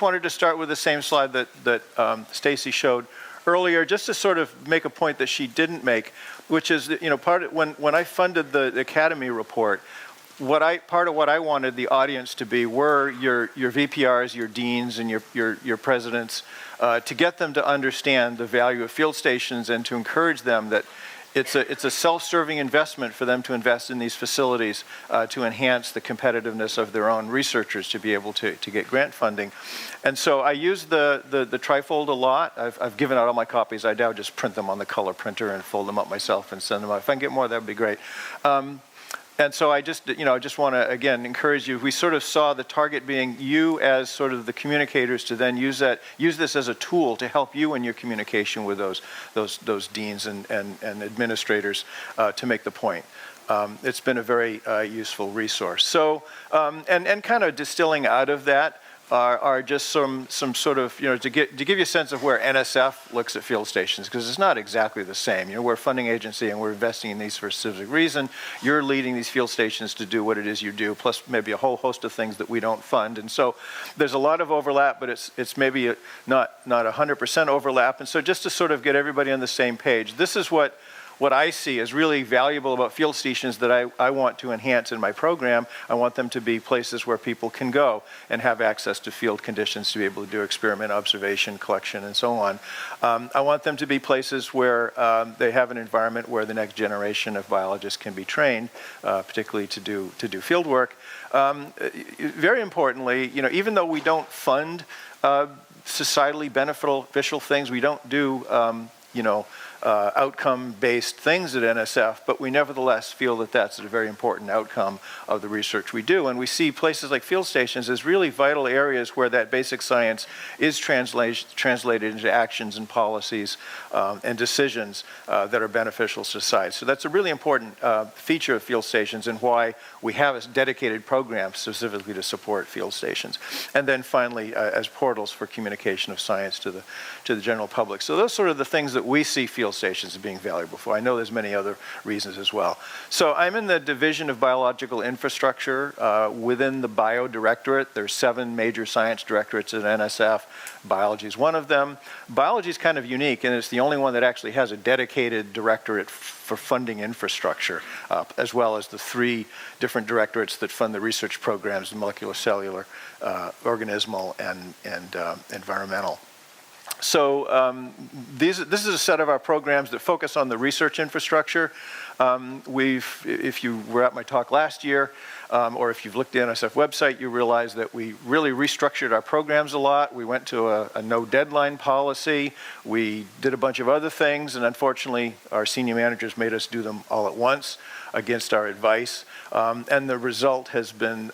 wanted to start with the same slide that Stacy showed earlier, just to sort of make a point that she didn't make, which is that, when I funded the Academy report, part of what I wanted the audience to be were your VPRs, your deans, and your presidents, to get them to understand the value of field stations and to encourage them that it's a self-serving investment for them to invest in these facilities to enhance the competitiveness of their own researchers to be able to get grant funding. And so I use the trifold a lot. I've given out all my copies. I now just print them on the color printer and fold them up myself and send them out. If I can get more, that would be great. And so I just want to, again, encourage you. We sort of saw the target being you as sort of the communicators to then use this as a tool to help you in your communication with those deans and administrators to make the point. It's been a very useful resource. So, and kind of distilling out of that are just some sort of, to give you a sense of where NSF looks at field stations, because it's not exactly the same. We're a funding agency and we're investing in these for a specific reason. You're leading these field stations to do what it is you do, plus maybe a whole host of things that we don't fund. And so there's a lot of overlap, but it's maybe not 100% overlap. And so just to sort of get everybody on the same page, this is what I see as really valuable about field stations that I want to enhance in my program. I want them to be places where people can go and have access to field conditions to be able to do experiment, observation, collection, and so on. I want them to be places where they have an environment where the next generation of biologists can be trained, particularly to do field work. Very importantly, even though we don't fund societally beneficial things, we don't do, outcome-based things at NSF, but we nevertheless feel that that's a very important outcome of the research we do. And we see places like field stations as really vital areas where that basic science is translated into actions and policies and decisions that are beneficial to society. So that's a really important feature of field stations and why we have a dedicated program specifically to support field stations. And then finally, as portals for communication of science to the general public. So those sort of the things that we see field stations as being valuable for. I know there's many other reasons as well. So I'm in the Division of Biological Infrastructure within the Bio Directorate. There's 7 major science directorates at NSF. Biology is one of them. Biology is kind of unique, and it's the only one that actually has a dedicated directorate for funding infrastructure, as well as the 3 different directorates that fund the research programs, molecular, cellular, organismal, and environmental. So this is a set of our programs that focus on the research infrastructure. If you were at my talk last year, or if you've looked at the NSF website, you realize that we really restructured our programs a lot. We went to a no deadline policy. We did a bunch of other things, and unfortunately, our senior managers made us do them all at once against our advice. And the result has been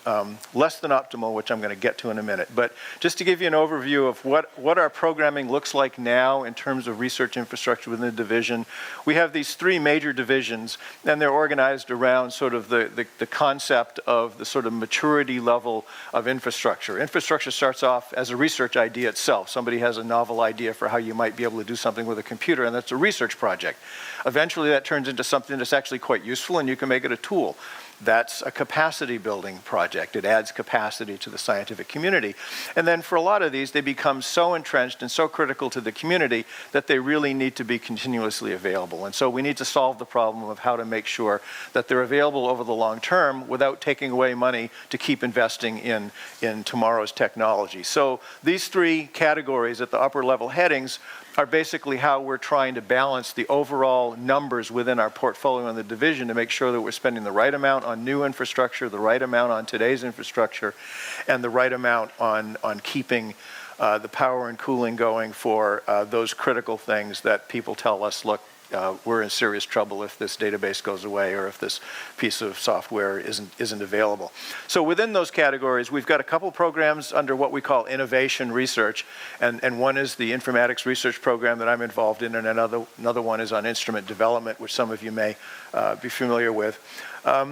less than optimal, which I'm going to get to in a minute. But just to give you an overview of what our programming looks like now in terms of research infrastructure within the division, we have these 3 major divisions, and they're organized around sort of the concept of the sort of maturity level of infrastructure. Infrastructure starts off as a research idea itself. Somebody has a novel idea for how you might be able to do something with a computer, and that's a research project. Eventually that turns into something that's actually quite useful, and you can make it a tool. That's a capacity building project. It adds capacity to the scientific community. And then for a lot of these, they become so entrenched and so critical to the community that they really need to be continuously available. And so we need to solve the problem of how to make sure that they're available over the long term without taking away money to keep investing in tomorrow's technology. So these 3 categories at the upper level headings are basically how we're trying to balance the overall numbers within our portfolio in the division to make sure that we're spending the right amount on new infrastructure, the right amount on today's infrastructure, and the right amount on keeping the power and cooling going for those critical things that people tell us, look, we're in serious trouble if this database goes away or if this piece of software isn't available. So within those categories, we've got a couple programs under what we call innovation research, and one is the informatics research program that I'm involved in, and another one is on instrument development, which some of you may be familiar with.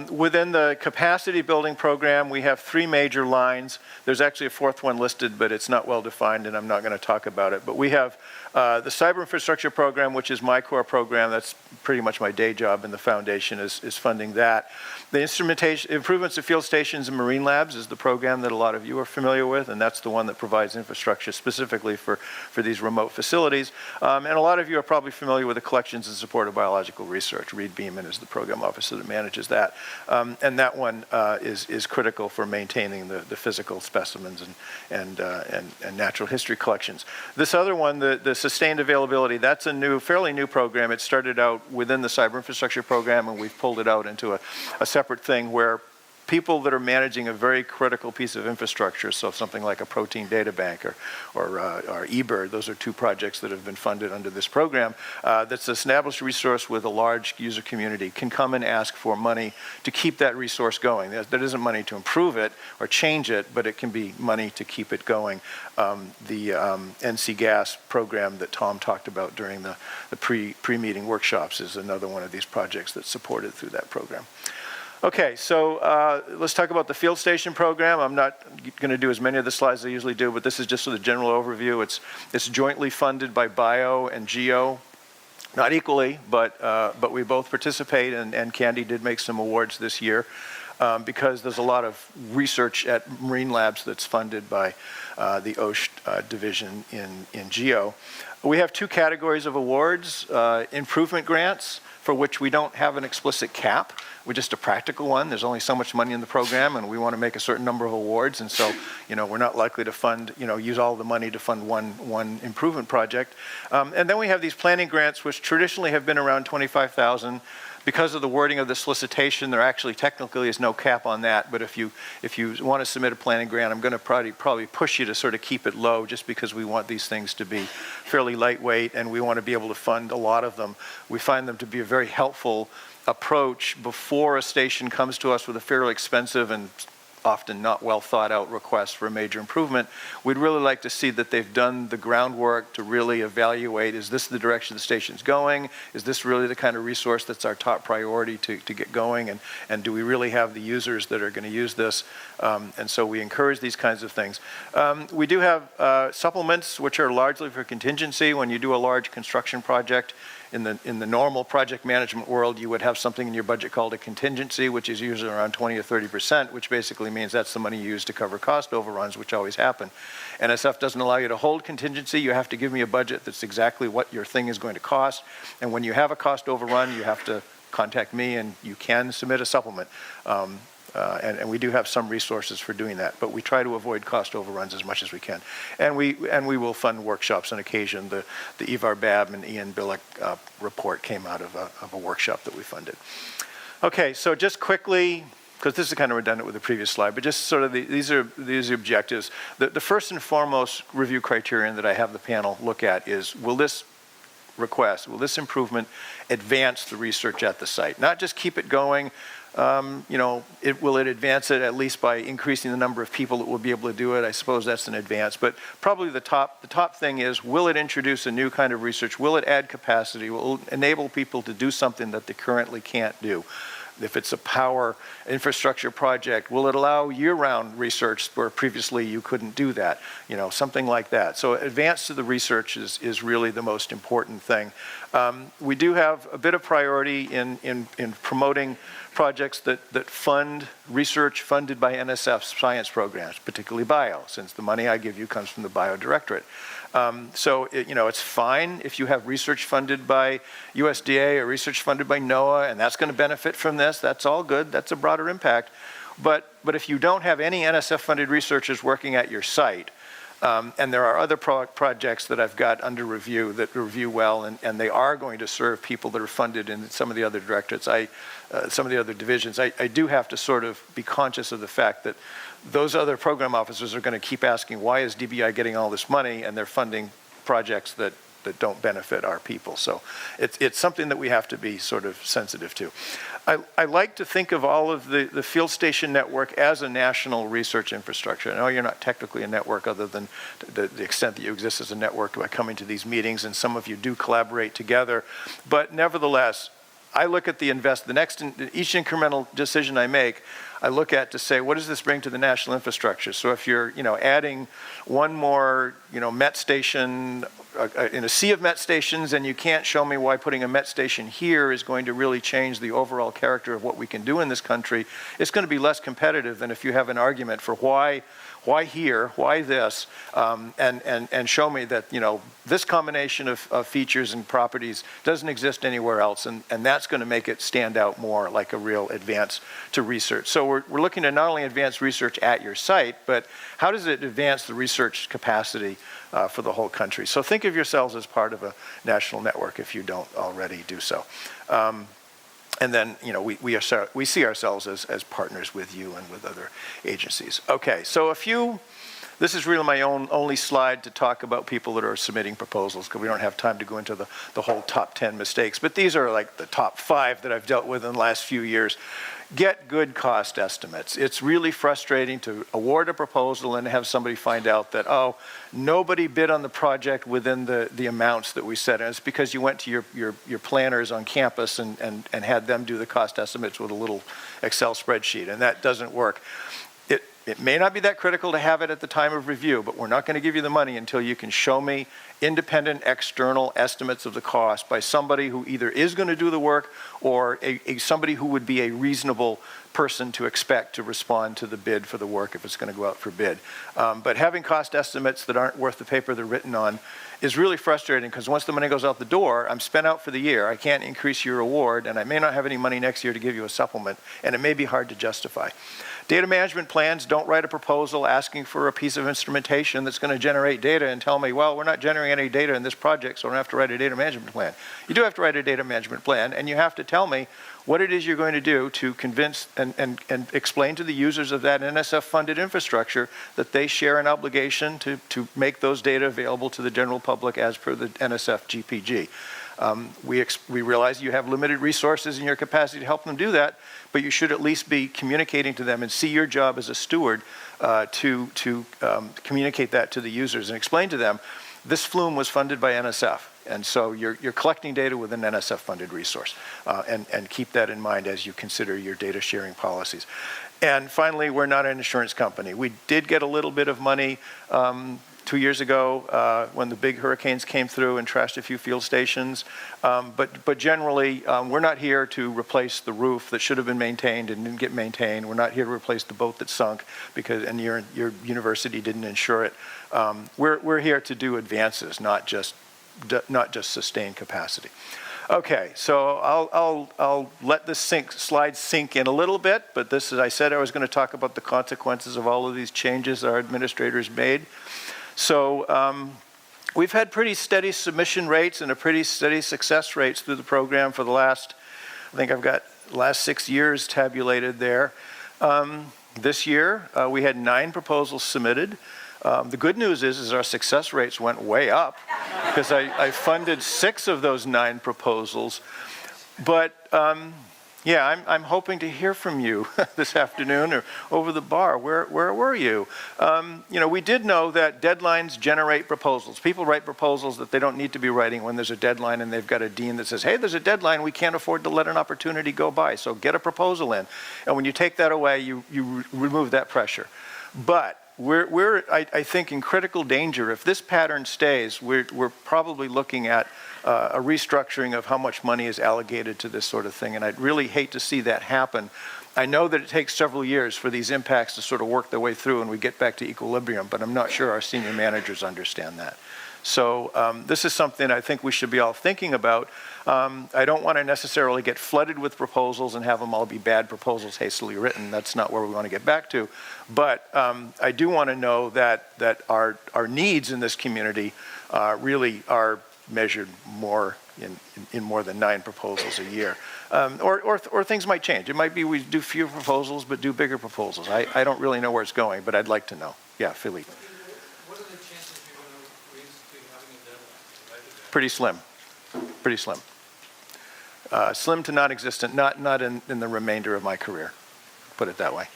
Within the capacity building program, we have 3 major lines. There's actually a 4th one listed, but it's not well defined, and I'm not going to talk about it. But we have the cyber infrastructure program, which is my core program. That's pretty much my day job, and the foundation is funding that. The instrumentation improvements of field stations and marine labs is the program that a lot of you are familiar with, and that's the one that provides infrastructure specifically for these remote facilities. And a lot of you are probably familiar with the collections and support of biological research. Reed Beeman is the program officer that manages that. And that one is critical for maintaining the physical specimens and natural history collections. This other one, the sustained availability, that's a fairly new program. It started out within the cyber infrastructure program, and we've pulled it out into a separate thing where people that are managing a very critical piece of infrastructure, so something like a protein data bank or eBird, those are 2 projects that have been funded under this program, that's an established resource with a large user community, can come and ask for money to keep that resource going. There isn't money to improve it or change it, but it can be money to keep it going. The NC Gas program that Tom talked about during the pre-meeting workshops is another one of these projects that's supported through that program. Okay, so let's talk about the field station program. I'm not going to do as many of the slides as I usually do, but this is just for the general overview. It's jointly funded by Bio and Geo, not equally, but we both participate, and Candy did make some awards this year because there's a lot of research at marine labs that's funded by the OSH division in Geo. We have 2 categories of awards, improvement grants, for which we don't have an explicit cap. We're just a practical one. There's only so much money in the program, and we want to make a certain number of awards, and so, we're not likely to fund, use all the money to fund one improvement project. And then we have these planning grants, which traditionally have been around $25,000. Because of the wording of the solicitation, there actually technically is no cap on that, but if you want to submit a planning grant, I'm going to probably push you to sort of keep it low, just because we want these things to be fairly lightweight, and we want to be able to fund a lot of them. We find them to be a very helpful approach before a station comes to us with a fairly expensive and often not well thought out request for a major improvement. We'd really like to see that they've done the groundwork to really evaluate, is this the direction the station's going? Is this really the kind of resource that's our top priority to get going? And do we really have the users that are going to use this? And so we encourage these kinds of things. We do have supplements, which are largely for contingency. When you do a large construction project, in the normal project management world, you would have something in your budget called a contingency, which is usually around 20 or 30%, which basically means that's the money you use to cover cost overruns, which always happen. NSF doesn't allow you to hold contingency. You have to give me a budget that's exactly what your thing is going to cost. And when you have a cost overrun, you have to contact me, and you can submit a supplement. And we do have some resources for doing that, but we try to avoid cost overruns as much as we can. And we will fund workshops on occasion. The Ivar Babb and Ian Billick report came out of a workshop that we funded. Okay, so just quickly, because this is kind of redundant with the previous slide, but just sort of these are objectives. The first and foremost review criterion that I have the panel look at is, will this improvement advance the research at the site? Not just keep it going. Will it advance it at least by increasing the number of people that will be able to do it? I suppose that's an advance, but probably the top thing is, will it introduce a new kind of research? Will it add capacity? Will it enable people to do something that they currently can't do? If it's a power infrastructure project, will it allow year-round research where previously you couldn't do that? Something like that. So advance to the research is really the most important thing. We do have a bit of priority in promoting projects that fund research funded by NSF science programs, particularly bio, since the money I give you comes from the bio directorate. So it's fine if you have research funded by USDA or research funded by NOAA, and that's going to benefit from this. That's all good. That's a broader impact. But if you don't have any NSF-funded researchers working at your site, and there are other projects that I've got under review that review well, and they are going to serve people that are funded in some of the other directorates, some of the other divisions, I do have to sort of be conscious of the fact that those other program officers are going to keep asking, why is DBI getting all this money, and they're funding projects that don't benefit our people. So it's something that we have to be sort of sensitive to. I like to think of all of the field station network as a national research infrastructure. I know you're not technically a network other than the extent that you exist as a network by coming to these meetings, and some of you do collaborate together. But nevertheless, I look at each incremental decision I make, I look at to say, what does this bring to the national infrastructure? So if you're, adding one more, Met station in a sea of Met stations, and you can't show me why putting a Met station here is going to really change the overall character of what we can do in this country, it's going to be less competitive than if you have an argument for why here, why this, and show me that, this combination of features and properties doesn't exist anywhere else, and that's going to make it stand out more like a real advance to research. So we're looking to not only advance research at your site, but how does it advance the research capacity for the whole country? So think of yourselves as part of a national network if you don't already do so. And then, we see ourselves as partners with you and with other agencies. Okay, so this is really my only slide to talk about people that are submitting proposals, because we don't have time to go into the whole top 10 mistakes. But these are like the top 5 that I've dealt with in the last few years. Get good cost estimates. It's really frustrating to award a proposal and have somebody find out that, nobody bid on the project within the amounts that we set. And it's because you went to your planners on campus and had them do the cost estimates with a little Excel spreadsheet, and that doesn't work. It may not be that critical to have it at the time of review, but we're not going to give you the money until you can show me independent external estimates of the cost by somebody who either is going to do the work or somebody who would be a reasonable person to expect to respond to the bid for the work if it's going to go out for bid. But having cost estimates that aren't worth the paper they're written on is really frustrating, because once the money goes out the door, I'm spent out for the year. I can't increase your award, and I may not have any money next year to give you a supplement, and it may be hard to justify. Data management plans, don't write a proposal asking for a piece of instrumentation that's going to generate data and tell me, well, we're not generating any data in this project, so I don't have to write a data management plan. You do have to write a data management plan, and you have to tell me what it is you're going to do to convince and explain to the users of that NSF-funded infrastructure that they share an obligation to make those data available to the general public as per the NSF GPG. We realize you have limited resources in your capacity to help them do that, but you should at least be communicating to them and see your job as a steward to communicate that to the users and explain to them, this flume was funded by NSF. And so you're collecting data with an NSF-funded resource, and keep that in mind as you consider your data sharing policies. And finally, we're not an insurance company. We did get a little bit of money 2 years ago when the big hurricanes came through and trashed a few field stations. But generally, we're not here to replace the roof that should have been maintained and didn't get maintained. We're not here to replace the boat that sunk and your university didn't insure it. We're here to do advances, not just sustain capacity. Okay, so I'll let this slide sink in a little bit, but this, as I said, I was going to talk about the consequences of all of these changes our administrators made. So we've had pretty steady submission rates and a pretty steady success rates through the program for the last, I think I've got last 6 years tabulated there. This year, we had 9 proposals submitted. The good news is our success rates went way up because I funded 6 of those 9 proposals. But yeah, I'm hoping to hear from you this afternoon or over the bar. Where were you? We did know that deadlines generate proposals. People write proposals that they don't need to be writing when there's a deadline and they've got a dean that says, hey, there's a deadline, we can't afford to let an opportunity go by, so get a proposal in. And when you take that away, you remove that pressure. But we're I think, in critical danger. If this pattern stays, we're probably looking at a restructuring of how much money is allocated to this sort of thing, and I'd really hate to see that happen. I know that it takes several years for these impacts to sort of work their way through and we get back to equilibrium, but I'm not sure our senior managers understand that. So this is something I think we should be all thinking about. I don't want to necessarily get flooded with proposals and have them all be bad proposals hastily written. That's not where we want to get back to. But I do want to know that our needs in this community really are measured more in more than 9 proposals a year. Or things might change. It might be we do fewer proposals but do bigger proposals. I don't really know where it's going, but I'd like to know. Yeah, Philippe. What are the chances you're going to reinstate having a deadline? Pretty slim. Pretty slim. Slim to non-existent, not in the remainder of my career, put it that way.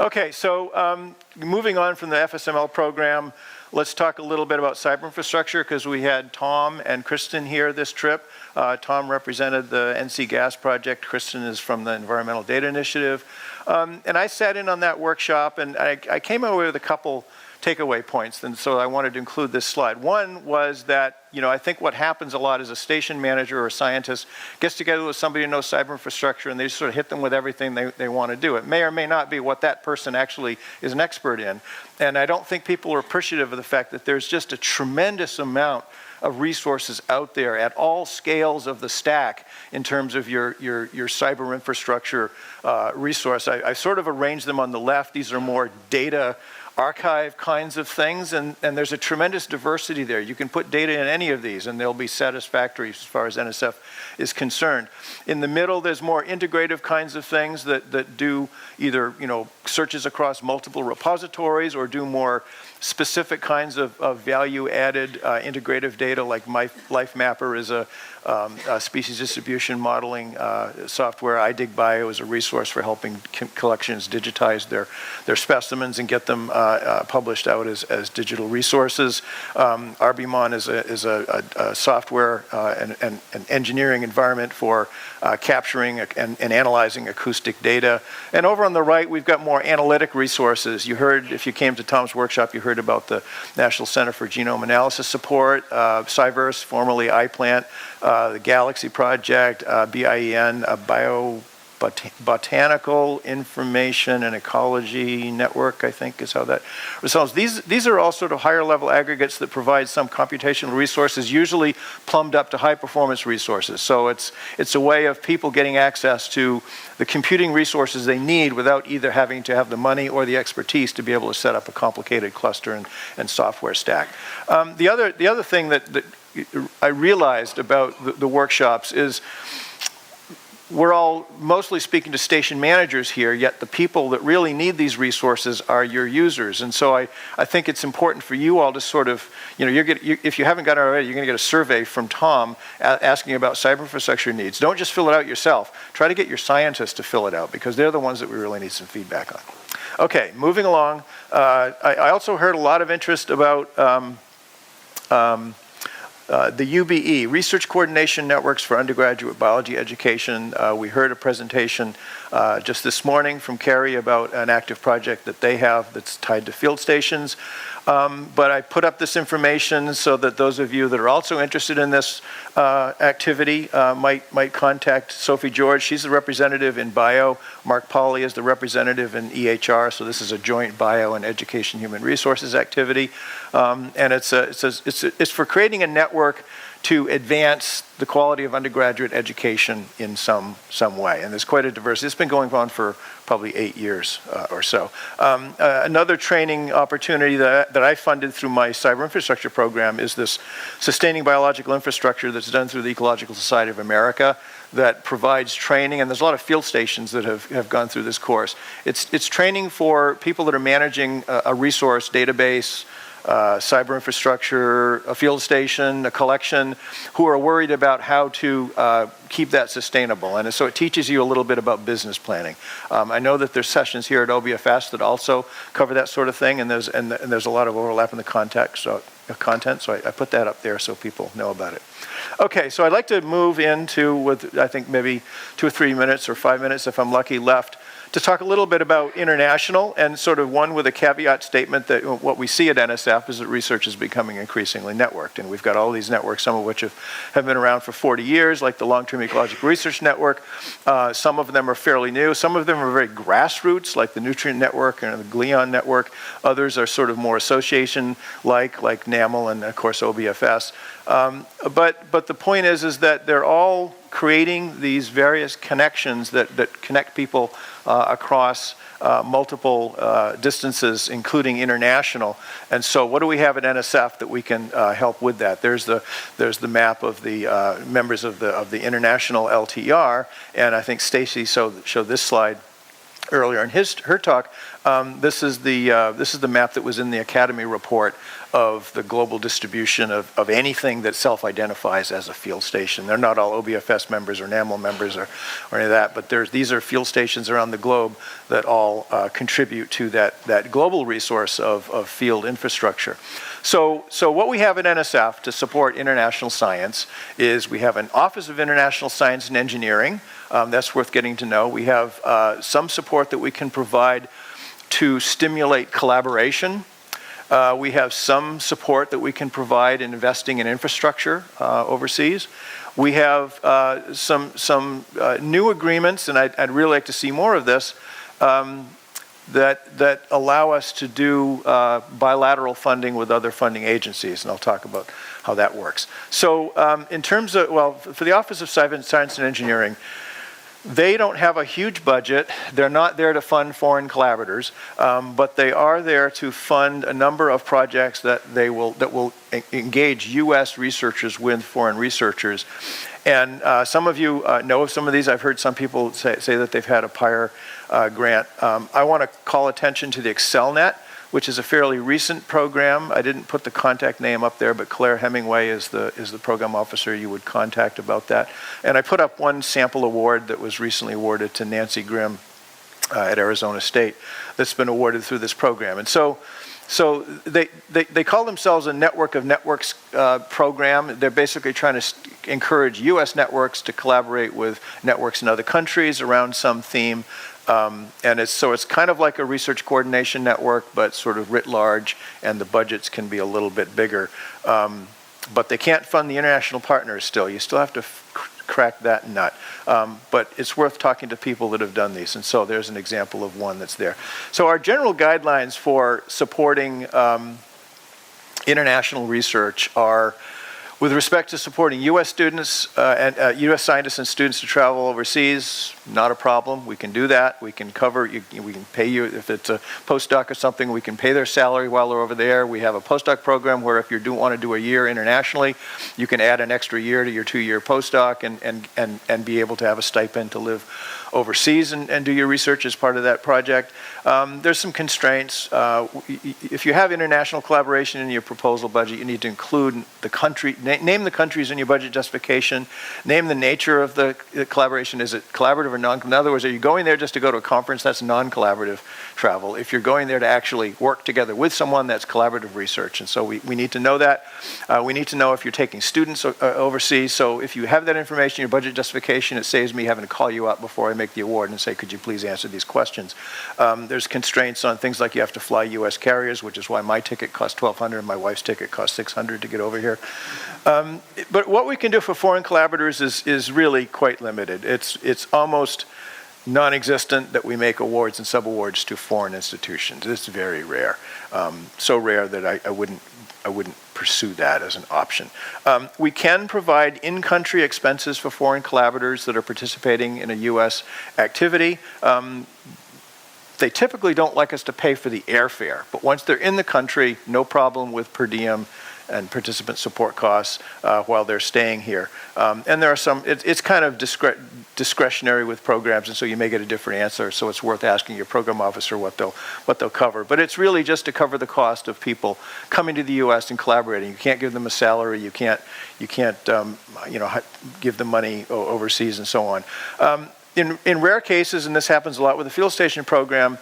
Okay, so moving on from the FSML program, let's talk a little bit about cyber infrastructure, because we had Tom and Kristen here this trip. Tom represented the NC Gas project. Kristen is from the Environmental Data Initiative. And I sat in on that workshop, and I came away with a couple takeaway points, and so I wanted to include this slide. One was that, I think what happens a lot is a station manager or a scientist gets together with somebody who knows cyber infrastructure, and they just sort of hit them with everything they want to do. It may or may not be what that person actually is an expert in. And I don't think people are appreciative of the fact that there's just a tremendous amount of resources out there at all scales of the stack in terms of your cyber infrastructure resource. I sort of arranged them on the left. These are more data archive kinds of things, and there's a tremendous diversity there. You can put data in any of these, and they'll be satisfactory as far as NSF is concerned. In the middle, there's more integrative kinds of things that do either, searches across multiple repositories or do more specific kinds of value-added integrative data, like LifeMapper is a species distribution modeling software. iDigBio is a resource for helping collections digitize their specimens and get them published out as digital resources. RBMON is a software and an engineering environment for capturing and analyzing acoustic data. And over on the right, we've got more analytic resources. You heard, if you came to Tom's workshop, you heard about the National Center for Genome Analysis Support, Cyverse, formerly iPlant, the Galaxy Project, BIEN, Botanical Information and Ecology Network, I think is how that resolves. These are all sort of higher level aggregates that provide some computational resources, usually plumbed up to high performance resources. So it's a way of people getting access to the computing resources they need without either having to have the money or the expertise to be able to set up a complicated cluster and software stack. The other thing that I realized about the workshops is we're all mostly speaking to station managers here, yet the people that really need these resources are your users. And so I think it's important for you all to sort of, if you haven't got it already, you're going to get a survey from Tom asking about cyber infrastructure needs. Don't just fill it out yourself. Try to get your scientists to fill it out, because they're the ones that we really need some feedback on. Okay, moving along. I also heard a lot of interest about the UBE, Research Coordination Networks for Undergraduate Biology Education. We heard a presentation just this morning from Carrie about an active project that they have that's tied to field stations. But I put up this information so that those of you that are also interested in this activity might contact Sophie George. She's the representative in bio. Mark Pauly is the representative in EHR. So this is a joint bio and education human resources activity. And it's for creating a network to advance the quality of undergraduate education in some way. And there's quite a diversity. It's been going on for probably 8 years or so. Another training opportunity that I funded through my cyber infrastructure program is this sustaining biological infrastructure that's done through the Ecological Society of America that provides training, and there's a lot of field stations that have gone through this course. It's training for people that are managing a resource database, cyber infrastructure, a field station, a collection, who are worried about how to keep that sustainable. And so it teaches you a little bit about business planning. I know that there's sessions here at OBFS that also cover that sort of thing, and there's a lot of overlap in the content, so I put that up there so people know about it. Okay, so I'd like to move into, with I think maybe 2 or 3 minutes or 5 minutes if I'm lucky left, to talk a little bit about international, and sort of one with a caveat statement that what we see at NSF is that research is becoming increasingly networked. And we've got all these networks, some of which have been around for 40 years, like the Long-Term Ecological Research Network. Some of them are fairly new. Some of them are very grassroots, like the Nutrient Network and the GLEON Network. Others are sort of more association-like NAML and, of course, OBFS. But the point is that they're all creating these various connections that connect people across multiple distances, including international. And so what do we have at NSF that we can help with that? There's the map of the members of the international LTR, and I think Stacy showed this slide earlier in her talk. This is the map that was in the Academy report. of the global distribution of anything that self-identifies as a field station. They're not all OBFS members or NAML members or any of that, but these are field stations around the globe that all contribute to that global resource of field infrastructure. So what we have at NSF to support international science is we have an Office of International Science and Engineering. That's worth getting to know. We have some support that we can provide to stimulate collaboration. We have some support that we can provide in investing in infrastructure overseas. We have some new agreements, and I'd really like to see more of this, that allow us to do bilateral funding with other funding agencies, and I'll talk about how that works. So in terms of, well, for the Office of Science and Engineering, they don't have a huge budget. They're not there to fund foreign collaborators, but they are there to fund a number of projects that will engage U.S. researchers with foreign researchers. And some of you know of some of these. I've heard some people say that they've had a prior grant. I want to call attention to the ExcelNet, which is a fairly recent program. I didn't put the contact name up there, but Claire Hemingway is the program officer you would contact about that. And I put up one sample award that was recently awarded to Nancy Grimm at Arizona State that's been awarded through this program. And so they call themselves a network of networks program. They're basically trying to encourage U.S. networks to collaborate with networks in other countries around some theme. And it's kind of like a research coordination network, but sort of writ large, and the budgets can be a little bit bigger. But they can't fund the international partners still. You still have to crack that nut. But it's worth talking to people that have done these, and so there's an example of one that's there. So our general guidelines for supporting international research are, with respect to supporting U.S. students and U.S. scientists and students to travel overseas, not a problem. We can do that. We can cover, we can pay you, if it's a postdoc or something, we can pay their salary while they're over there. We have a postdoc program where if you want to do a year internationally, you can add an extra year to your 2-year postdoc and be able to have a stipend to live overseas and do your research as part of that project. There's some constraints. If you have international collaboration in your proposal budget, you need to include the country, name the countries in your budget justification, name the nature of the collaboration. Is it collaborative or non-collaborative? In other words, are you going there just to go to a conference? That's non-collaborative travel. If you're going there to actually work together with someone, that's collaborative research. And so we need to know that. We need to know if you're taking students overseas. So if you have that information in your budget justification, it saves me having to call you up before I make the award and say, could you please answer these questions? There's constraints on things like you have to fly U.S. carriers, which is why my ticket costs $1,200 and my wife's ticket costs $600 to get over here. But what we can do for foreign collaborators is really quite limited. It's almost non-existent that we make awards and sub-awards to foreign institutions. It's very rare. So rare that I wouldn't pursue that as an option. We can provide in-country expenses for foreign collaborators that are participating in a U.S. activity. They typically don't like us to pay for the airfare, but once they're in the country, no problem with per diem and participant support costs while they're staying here. And there are some, it's kind of discretionary with programs, and so you may get a different answer, so it's worth asking your program officer what they'll cover. But it's really just to cover the cost of people coming to the U.S. and collaborating. You can't give them a salary, you can't give them money overseas and so on. In rare cases, and this happens a lot with the field station program,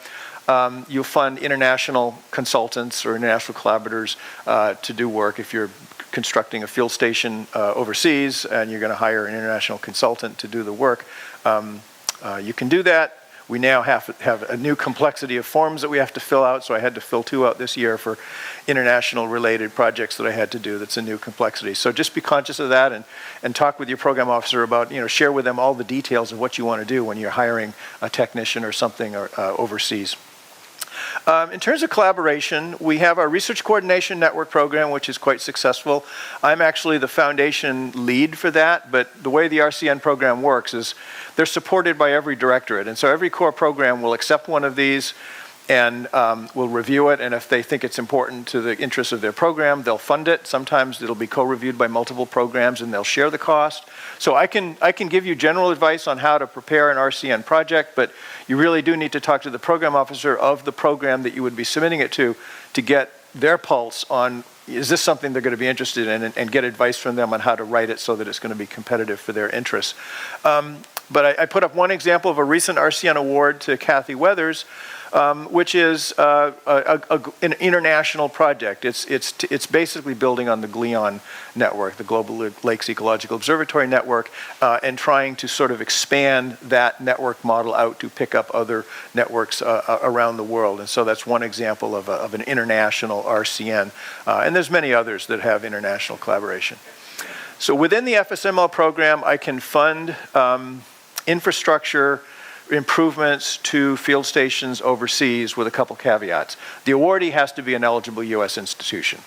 you'll fund international consultants or international collaborators to do work. If you're constructing a field station overseas and you're going to hire an international consultant to do the work, you can do that. We now have a new complexity of forms that we have to fill out, so I had to fill 2 out this year for international related projects that I had to do. That's a new complexity. So just be conscious of that and talk with your program officer about, share with them all the details of what you want to do when you're hiring a technician or something overseas. In terms of collaboration, we have our Research Coordination Network program, which is quite successful. I'm actually the foundation lead for that, but the way the RCN program works is they're supported by every directorate, and so every core program will accept one of these and will review it, and if they think it's important to the interests of their program, they'll fund it. Sometimes it'll be co-reviewed by multiple programs and they'll share the cost. So I can give you general advice on how to prepare an RCN project, but you really do need to talk to the program officer of the program that you would be submitting it to get their pulse on is this something they're going to be interested in, and get advice from them on how to write it so that it's going to be competitive for their interests. But I put up one example of a recent RCN award to Kathy Weathers, which is an international project. It's basically building on the GLEON network, the Global Lakes Ecological Observatory Network, and trying to sort of expand that network model out to pick up other networks around the world. And so that's one example of an international RCN. And there's many others that have international collaboration. So within the FSML program, I can fund infrastructure improvements to field stations overseas with a couple caveats. The awardee has to be an eligible U.S. institution.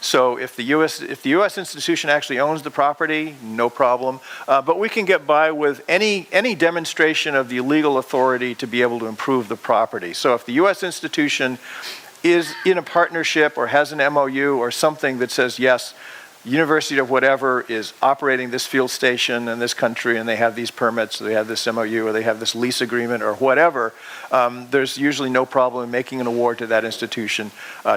So if the U.S. institution actually owns the property, no problem. But we can get by with any demonstration of the legal authority to be able to improve the property. So if the U.S. institution is in a partnership or has an MOU or something that says, yes, University of whatever is operating this field station in this country, and they have these permits, or they have this MOU, or they have this lease agreement, or whatever, there's usually no problem in making an award to that institution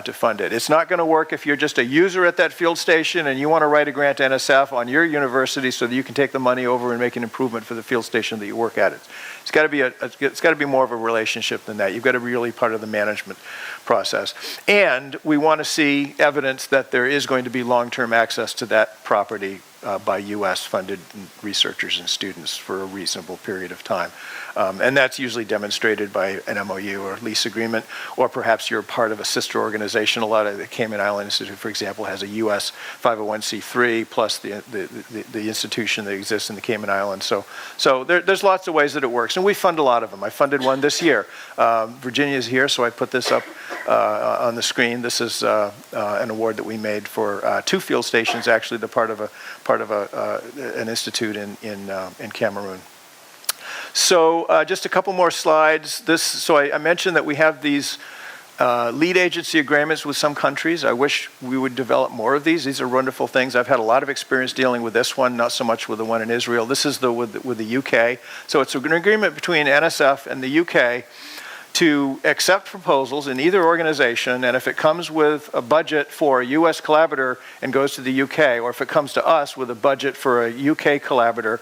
to fund it. It's not going to work if you're just a user at that field station and you want to write a grant to NSF on your university so that you can take the money over and make an improvement for the field station that you work at. It's got to be more of a relationship than that. You've got to be really part of the management process. And we want to see evidence that there is going to be long-term access to that property by U.S.-funded researchers and students for a reasonable period of time. And that's usually demonstrated by an MOU or lease agreement, or perhaps you're part of a sister organization. A lot of the Cayman Island Institute, for example, has a U.S. 501c3 plus the institution that exists in the Cayman Islands. So there's lots of ways that it works, and we fund a lot of them. I funded one this year. Virginia's here, so I put this up on the screen. This is an award that we made for 2 field stations, actually, the part of an institute in Cameroon. So just a couple more slides. So I mentioned that we have these lead agency agreements with some countries. I wish we would develop more of these. These are wonderful things. I've had a lot of experience dealing with this one, not so much with the one in Israel. This is with the UK. So it's an agreement between NSF and the UK to accept proposals in either organization, and if it comes with a budget for a US collaborator and goes to the UK, or if it comes to us with a budget for a UK collaborator,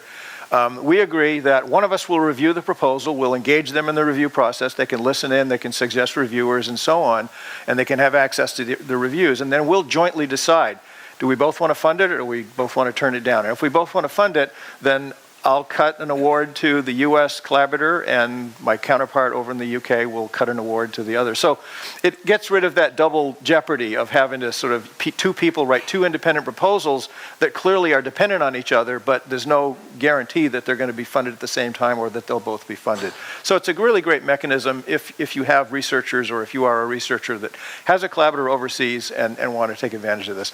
we agree that one of us will review the proposal, we'll engage them in the review process, they can listen in, they can suggest reviewers and so on, and they can have access to the reviews, and then we'll jointly decide, do we both want to fund it or do we both want to turn it down? And if we both want to fund it, then I'll cut an award to the US collaborator, and my counterpart over in the UK will cut an award to the other. So it gets rid of that double jeopardy of having to sort of 2 people write 2 independent proposals that clearly are dependent on each other, but there's no guarantee that they're going to be funded at the same time or that they'll both be funded. So it's a really great mechanism if you have researchers, or if you are a researcher that has a collaborator overseas and want to take advantage of this.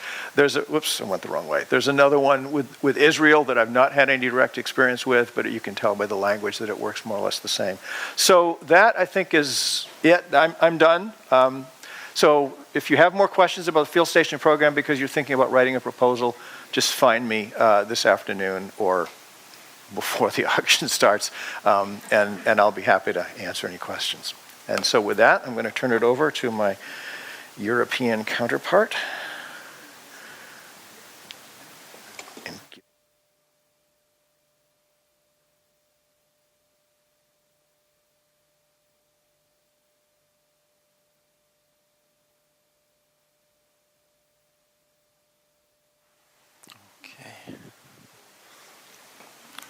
Whoops, I went the wrong way. There's another one with Israel that I've not had any direct experience with, but you can tell by the language that it works more or less the same. So that, I think, is it. I'm done. So if you have more questions about the field station program because you're thinking about writing a proposal, just find me this afternoon or before the auction starts, and I'll be happy to answer any questions. And so with that, I'm going to turn it over to my European counterpart.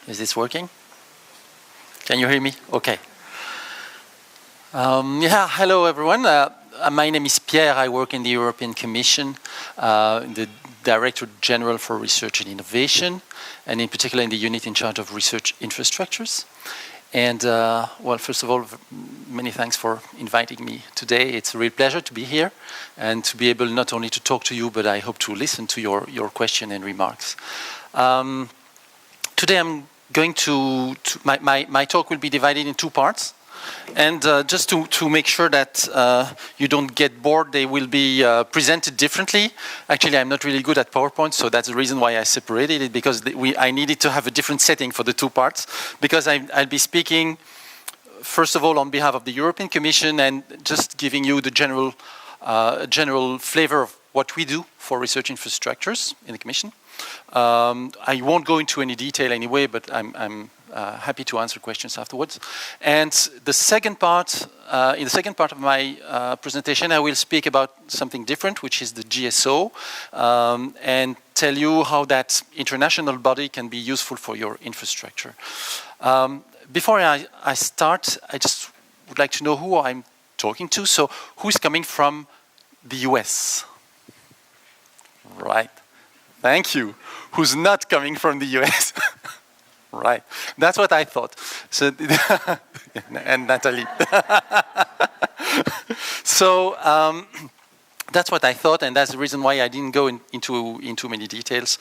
Is this working? Can you hear me? Okay. Yeah, hello everyone. My name is Pierre. I work in the European Commission, the Director General for Research and Innovation, and in particular in the unit in charge of research infrastructures. And well, first of all, many thanks for inviting me today. It's a real pleasure to be here and to be able not only to talk to you, but I hope to listen to your question and remarks. Today I'm going my talk will be divided in 2 parts. And just to make sure that you don't get bored, they will be presented differently. Actually, I'm not really good at PowerPoint, so that's the reason why I separated it, because I needed to have a different setting for the 2 parts, because I'll be speaking, first of all, on behalf of the European Commission and just giving you the general flavor of what we do for research infrastructures in the Commission. I won't go into any detail anyway, but I'm happy to answer questions afterwards. And the second part, in the second part of my presentation, I will speak about something different, which is the GSO, and tell you how that international body can be useful for your infrastructure. Before I start, I just would like to know who I'm talking to. So who's coming from the US? Right. Thank you. Who's not coming from the US? Right. That's what I thought. So, and Natalie. So that's what I thought, and that's the reason why I didn't go into many details.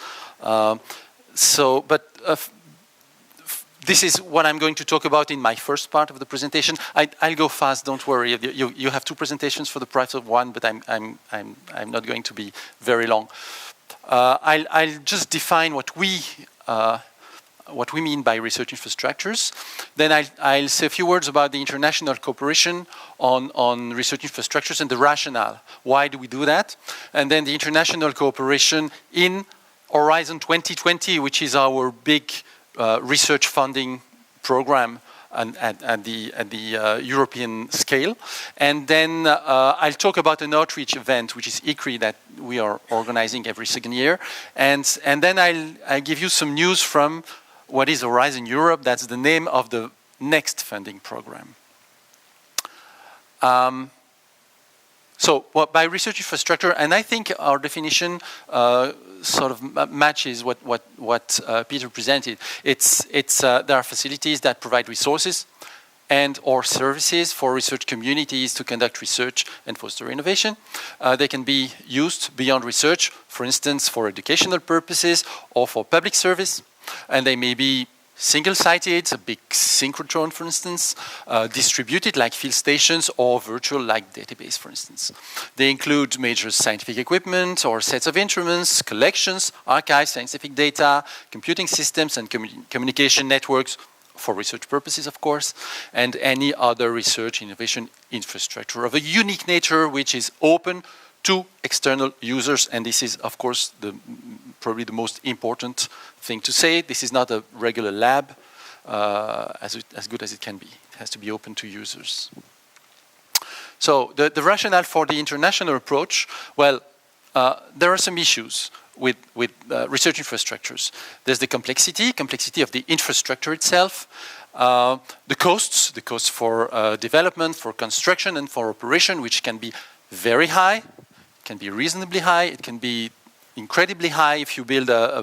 This is what I'm going to talk about in my first part of the presentation. I'll go fast. Don't worry. You have 2 presentations for the price of 1, but I'm not going to be very long. I'll just define what we mean by research infrastructures. Then I'll say a few words about the international cooperation on research infrastructures and the rationale. Why do we do that? And then the international cooperation in Horizon 2020, which is our big research funding program at the European scale. And then I'll talk about an outreach event, which is ICRI, that we are organizing every second year. And then I'll give you some news from what is Horizon Europe. That's the name of the next funding program. So by research infrastructure, and I think our definition sort of matches what Peter presented. There are facilities that provide resources and or services for research communities to conduct research and foster innovation. They can be used beyond research, for instance, for educational purposes or for public service, and they may be single-sited, a big synchrotron, for instance, distributed like field stations, or virtual like database, for instance. They include major scientific equipment or sets of instruments, collections, archives, scientific data, computing systems, and communication networks for research purposes, of course, and any other research innovation infrastructure of a unique nature which is open to external users. And this is, of course, probably the most important thing to say. This is not a regular lab, as good as it can be. It has to be open to users. So the rationale for the international approach, well, there are some issues with research infrastructures. There's the complexity of the infrastructure itself, the costs for development, for construction, and for operation, which can be very high, can be reasonably high, it can be incredibly high if you build an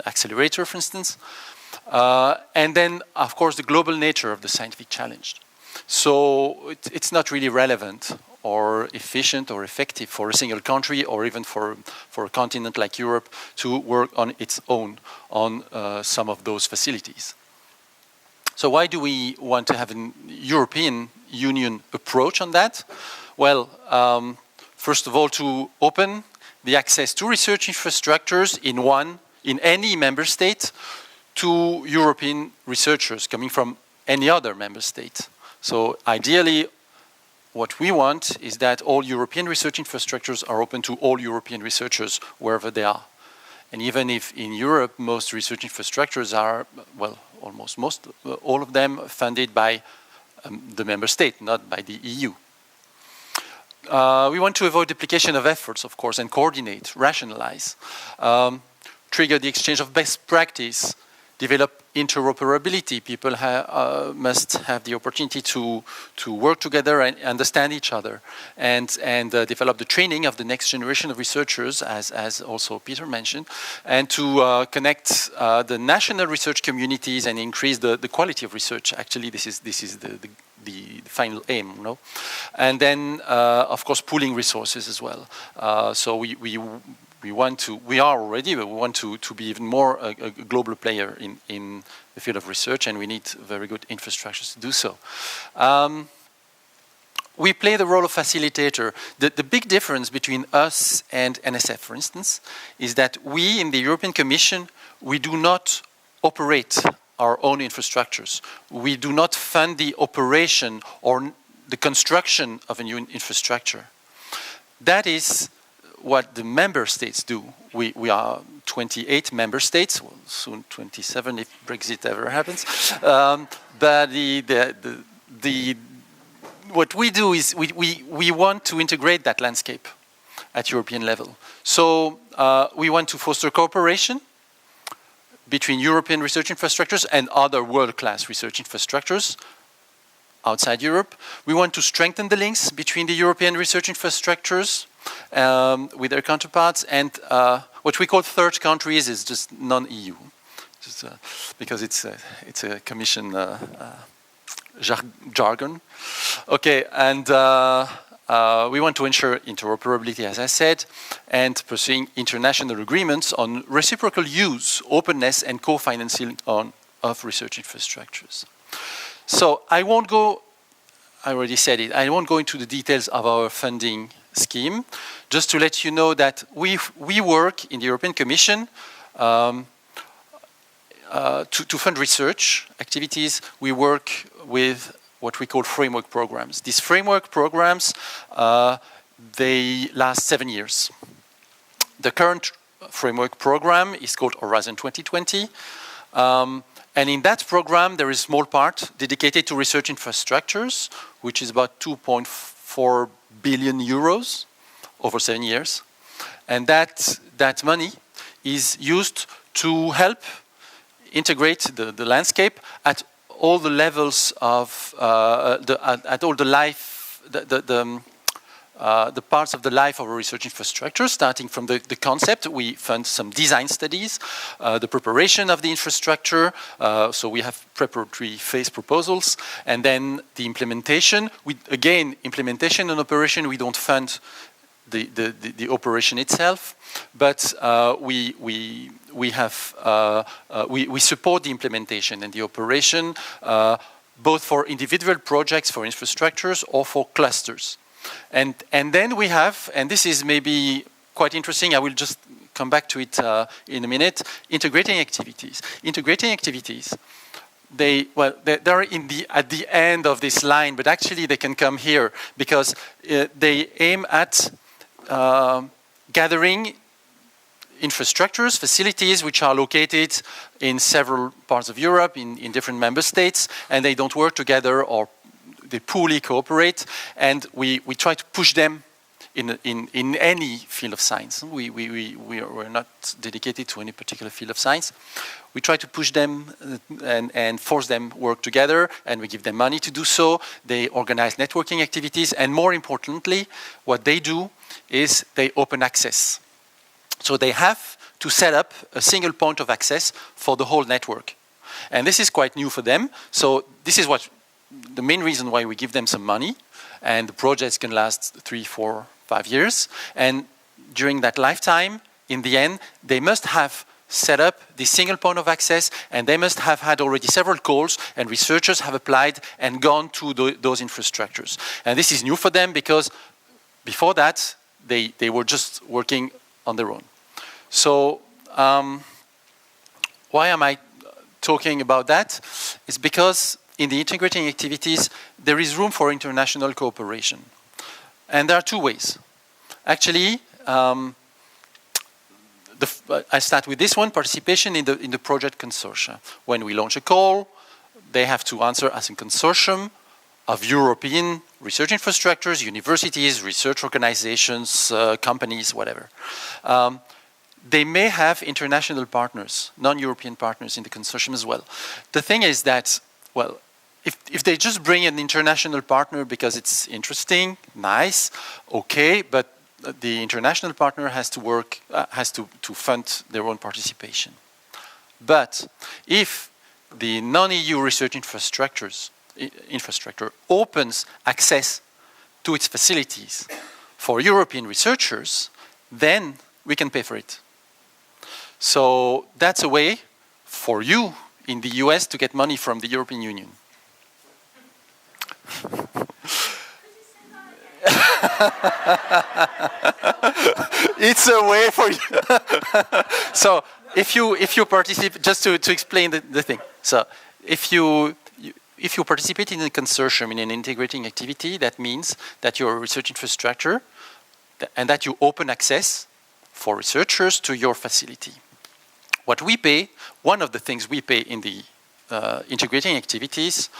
accelerator, for instance. And then, of course, the global nature of the scientific challenge. So it's not really relevant or efficient or effective for a single country or even for a continent like Europe to work on its own on some of those facilities. So why do we want to have a European Union approach on that? Well, first of all, to open the access to research infrastructures in any member state to European researchers coming from any other member state. So ideally, what we want is that all European research infrastructures are open to all European researchers wherever they are. And even if in Europe most research infrastructures are, well, almost all of them funded by the member state, not by the EU. We want to avoid duplication of efforts, of course, and coordinate, rationalize, trigger the exchange of best practice, develop interoperability. People must have the opportunity to work together and understand each other, and develop the training of the next generation of researchers, as also Peter mentioned, and to connect the national research communities and increase the quality of research. Actually, this is the final aim, you know? And then, of course, pooling resources as well. So we want to, we are already, but we want to be even more a global player in the field of research, and we need very good infrastructures to do so. We play the role of facilitator. The big difference between us and NSF, for instance, is that we in the European Commission, we do not operate our own infrastructures. We do not fund the operation or the construction of a new infrastructure. that is what the member states do. We are 28 member states, well, soon 27 if Brexit ever happens. But what we do is we want to integrate that landscape at European level. So we want to foster cooperation between European research infrastructures and other world-class research infrastructures outside Europe. We want to strengthen the links between the European research infrastructures with their counterparts, and what we call third countries is just non-EU, because it's a Commission jargon. Okay, and we want to ensure interoperability, as I said, and pursuing international agreements on reciprocal use, openness, and co-financing of research infrastructures. So I won't go, I already said it, I won't go into the details of our funding scheme, just to let you know that we work in the European Commission to fund research activities. We work with what we call framework programs. These framework programs, they last 7 years. The current framework program is called Horizon 2020. And in that program, there is a small part dedicated to research infrastructures, which is about 2.4 billion euros over 7 years. And that money is used to help integrate the landscape at all the levels of at all the life, the parts of the life of a research infrastructure, starting from the concept. We fund some design studies, the preparation of the infrastructure, so we have preparatory phase proposals, and then the implementation. Again, implementation and operation, we don't fund the operation itself, but we support the implementation and the operation, both for individual projects, for infrastructures, or for clusters. And then we have, and this is maybe quite interesting, I will just come back to it in a minute, integrating activities. Integrating activities, they're at the end of this line, but actually they can come here, because they aim at gathering infrastructures, facilities which are located in several parts of Europe, in different member states, and they don't work together, or they poorly cooperate, and we try to push them in any field of science. We're not dedicated to any particular field of science. We try to push them and force them work together, and we give them money to do so. They organize networking activities, and more importantly, what they do is they open access. So they have to set up a single point of access for the whole network. And this is quite new for them. So this is the main reason why we give them some money, and the projects can last 3, 4, 5 years. And during that lifetime, in the end, they must have set up this single point of access, and they must have had already several calls, and researchers have applied and gone to those infrastructures. And this is new for them, because before that, they were just working on their own. So why am I talking about that? It's because in the integrating activities, there is room for international cooperation. And there are two ways. Actually, I start with this one, participation in the project consortia. When we launch a call, they have to answer as a consortium of European research infrastructures, universities, research organizations, companies, whatever. They may have international partners, non-European partners in the consortium as well. The thing is that, well, if they just bring an international partner because it's interesting, nice, okay, but the international partner has to work, has to fund their own participation. But if the non-EU research infrastructure opens access to its facilities for European researchers, then we can pay for it. So that's a way for you in the US to get money from the European Union. It's a way for you. So if you participate, just to explain the thing. So if you participate in a consortium, in an integrating activity, that means that you're a research infrastructure and that you open access for researchers to your facility. What we pay, one of the things we pay in the integrating activities,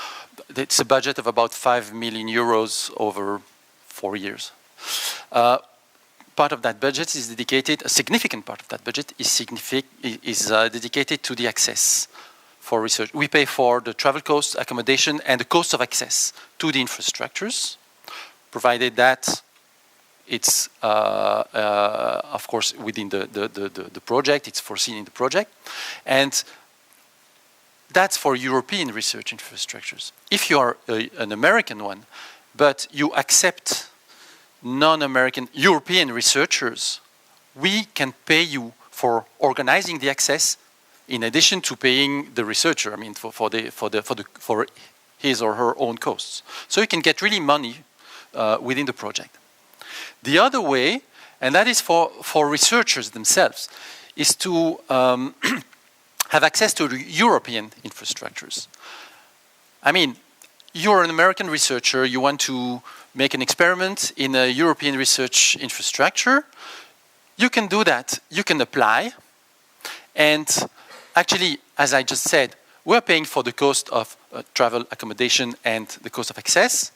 it's a budget of about 5 million euros over 4 years. Part of that budget is dedicated, a significant part of that budget is dedicated to the access for research. We pay for the travel costs, accommodation, and the cost of access to the infrastructures, provided that it's, of course, within the project, it's foreseen in the project. And that's for European research infrastructures. If you are an American one, but you accept non-American European researchers, we can pay you for organizing the access in addition to paying the researcher, I mean, for his or her own costs. So you can get really money within the project. The other way, and that is for researchers themselves, is to have access to European infrastructures. I mean, you're an American researcher, you want to make an experiment in a European research infrastructure, you can do that. You can apply. And actually, as I just said, we're paying for the cost of travel, accommodation, and the cost of access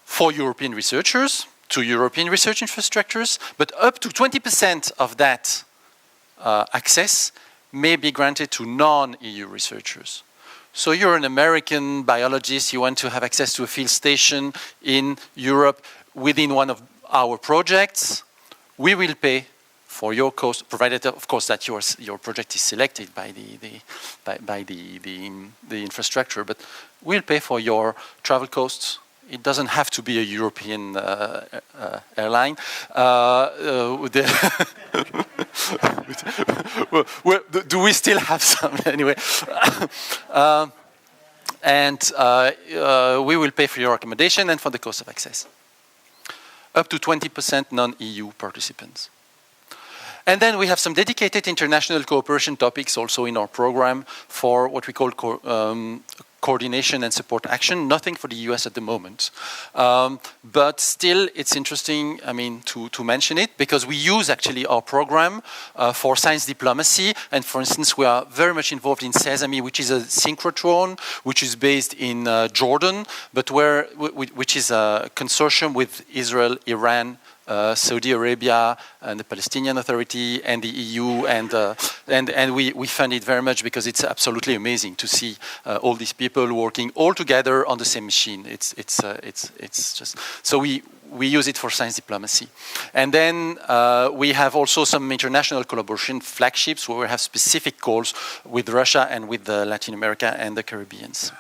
for European researchers to European research infrastructures, but up to 20% of that access may be granted to non-EU researchers. So you're an American biologist, you want to have access to a field station in Europe within one of our projects, we will pay for your cost, provided, of course, that your project is selected by the infrastructure, but we'll pay for your travel costs. It doesn't have to be a European airline. Do we still have some? Anyway. We will pay for your accommodation and for the cost of access. Up to 20% non-EU participants. And then we have some dedicated international cooperation topics also in our program for what we call coordination and support action. Nothing for the US at the moment. But still, it's interesting, I mean, to mention it, because we use actually our program for science diplomacy. And for instance, we are very much involved in Sesame, which is a synchrotron, which is based in Jordan, but which is a consortium with Israel, Iran, Saudi Arabia and the Palestinian Authority and the EU, and we fund it very much because it's absolutely amazing to see all these people working all together on the same machine. It's just so we use it for science diplomacy, and then we have also some international collaboration flagships where we have specific calls with Russia and with Latin America and the Caribbeans.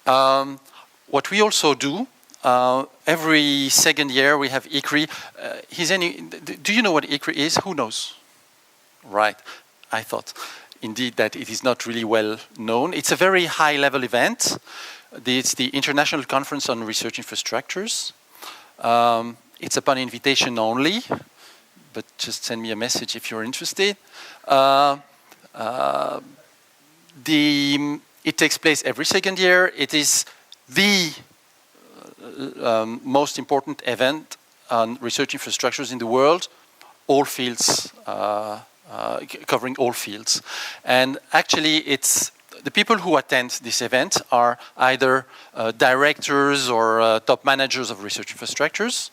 What we also do. Every second year we have ICRI. Do you know what ICRI is? Who knows? Right. I thought indeed that it is not really well known. It's a very high level event. It's the International Conference on Research Infrastructures. It's upon invitation only, but just send me a message if you're interested. It takes place every second year. It is the most important event on research infrastructures in the world, all fields, covering all fields. And actually, it's the people who attend this event are either directors or top managers of research infrastructures,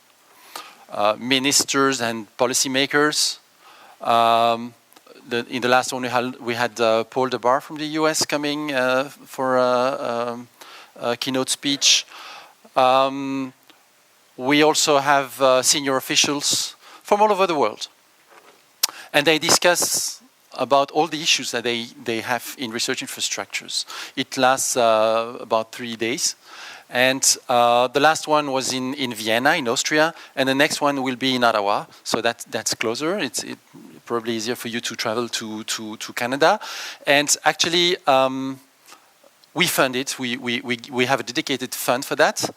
ministers and policymakers. In the last one, we had Paul DeBar from the US coming for a keynote speech. We also have senior officials from all over the world. And they discuss about all the issues that they have in research infrastructures. It lasts about 3 days. And the last one was in Vienna, in Austria, and the next one will be in Ottawa. So that's closer. It's probably easier for you to travel to Canada. And actually, we fund it. We have a dedicated fund for that.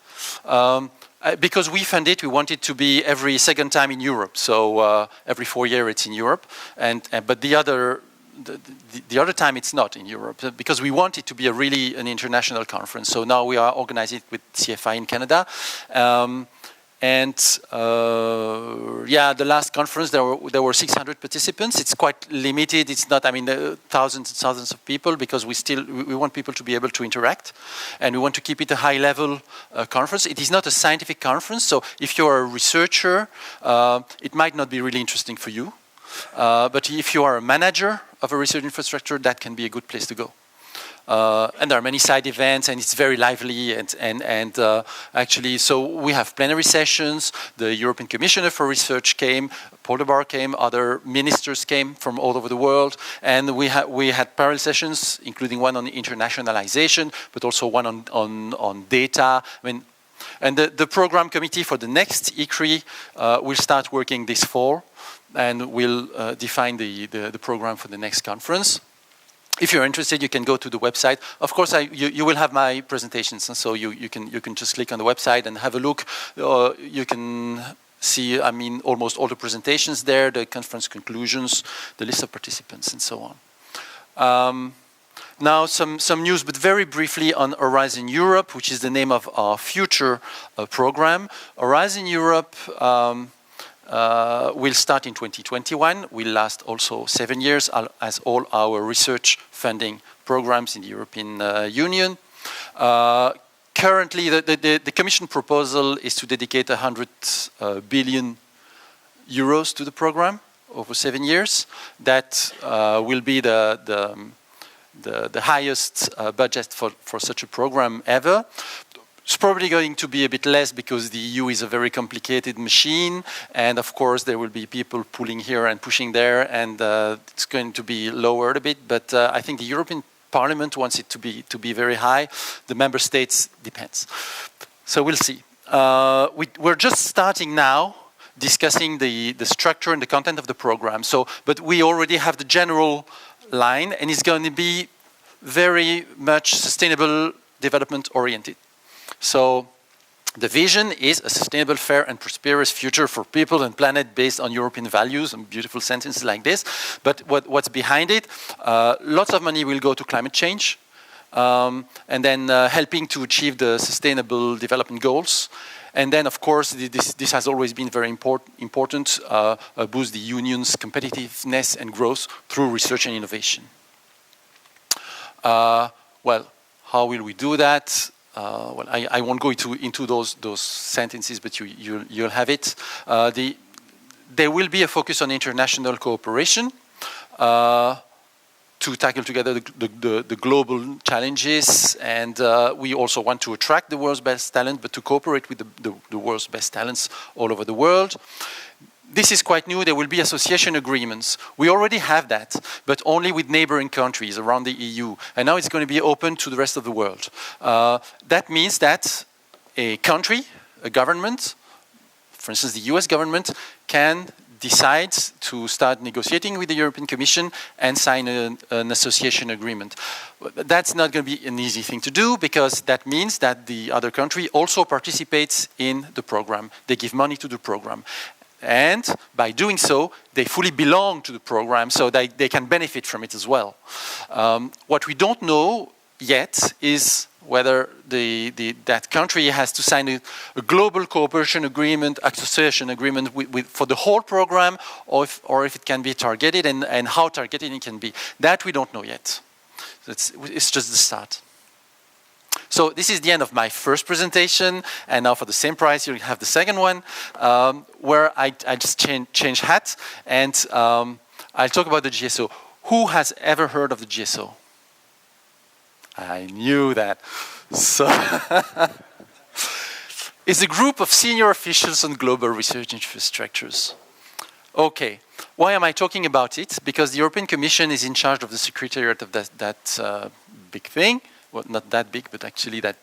Because we fund it, we want it to be every second time in Europe. So every 4 years it's in Europe, but the other time it's not in Europe because we want it to be an international conference. So now we are organizing it with CFI in Canada, And yeah, the last conference, there were 600 participants. It's quite limited. It's not, I mean, thousands and thousands of people, because we want people to be able to interact. And we want to keep it a high-level conference. It is not a scientific conference, so if you're a researcher, it might not be really interesting for you. But if you are a manager of a research infrastructure, that can be a good place to go. And there are many side events, and it's very lively. And actually, so we have plenary sessions. The European Commissioner for Research came, Paul de Bar came, other ministers came from all over the world, and we had parallel sessions, including one on internationalization, but also one on data. I mean, and the program committee for the next ICRI will start working this fall, and will define the program for the next conference. If you're interested, you can go to the website. Of course, you will have my presentations, and so you can just click on the website and have a look. You can see, I mean, almost all the presentations there, the conference conclusions, the list of participants, and so on. Now, some news, but very briefly, on Horizon Europe, which is the name of our future program. Horizon Europe will start in 2021, will last also 7 years, as all our research funding programs in the European Union. Currently, the Commission proposal is to dedicate 100 billion euros to the program over 7 years. That will be the highest budget for such a program ever. It's probably going to be a bit less, because the EU is a very complicated machine, and of course there will be people pulling here and pushing there, and it's going to be lowered a bit. But I think the European Parliament wants it to be very high. The member states depends. So we'll see. We're just starting now discussing the structure and the content of the program. So, but we already have the general line, and it's going to be very much sustainable development oriented. So the vision is a sustainable, fair, and prosperous future for people and planet based on European values, and beautiful sentences like this. But what's behind it? Lots of money will go to climate change, and then helping to achieve the sustainable development goals. And then, of course, this has always been very important, boost the union's competitiveness and growth through research and innovation. Well, how will we do that? Well, I won't go into those sentences, but you'll have it. There will be a focus on international cooperation to tackle together the global challenges, and we also want to attract the world's best talent, but to cooperate with the world's best talents all over the world. This is quite new. There will be association agreements. We already have that, but only with neighboring countries around the EU. And now it's going to be open to the rest of the world. That means that a country, a government, for instance, the US government, can decide to start negotiating with the European Commission and sign an association agreement. That's not going to be an easy thing to do, because that means that the other country also participates in the program. They give money to the program. And by doing so, they fully belong to the program, so they can benefit from it as well. What we don't know yet is whether that country has to sign a global cooperation agreement, association agreement for the whole program, or if it can be targeted, and how targeted it can be. That we don't know yet. It's just the start. So this is the end of my first presentation, and now for the same price you'll have the second one, where I just change hats, and I'll talk about the GSO. Who has ever heard of the GSO? I knew that. So it's a group of senior officials on global research infrastructures. Okay, why am I talking about it? Because the European Commission is in charge of the secretariat of that big thing. Well, not that big, but actually that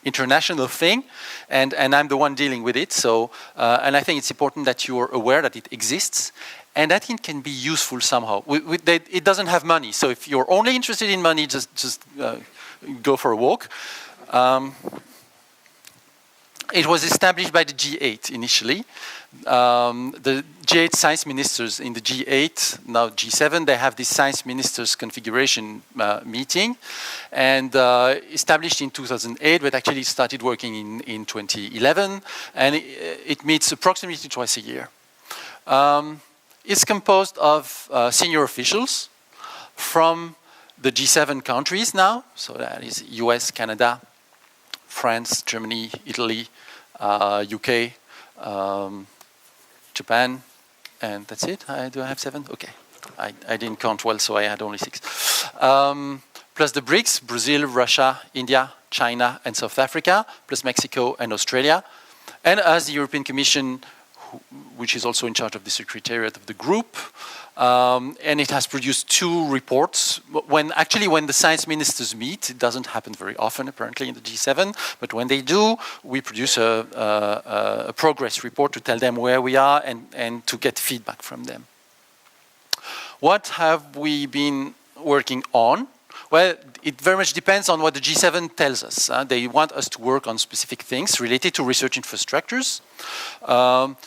international thing, and I'm the one dealing with it. So, and I think it's important that you are aware that it exists, and that it can be useful somehow. It doesn't have money, so if you're only interested in money, just go for a walk. It was established by the G8 initially. The G8 science ministers in the G8, now G7, they have this science ministers configuration meeting, and established in 2008, but actually started working in 2011, and it meets approximately twice a year. It's composed of senior officials from the G7 countries now, so that is US, Canada, France, Germany, Italy, UK, Japan, and that's it. Do I have 7? Okay. I didn't count well, so I had only 6. Plus the BRICS, Brazil, Russia, India, China, and South Africa, plus Mexico and Australia. And as the European Commission, which is also in charge of the secretariat of the group, and it has produced 2 reports. When the science ministers meet, it doesn't happen very often apparently in the G7, but when they do, we produce a progress report to tell them where we are and to get feedback from them. What have we been working on? Well, it very much depends on what the G7 tells us. They want us to work on specific things related to research infrastructures.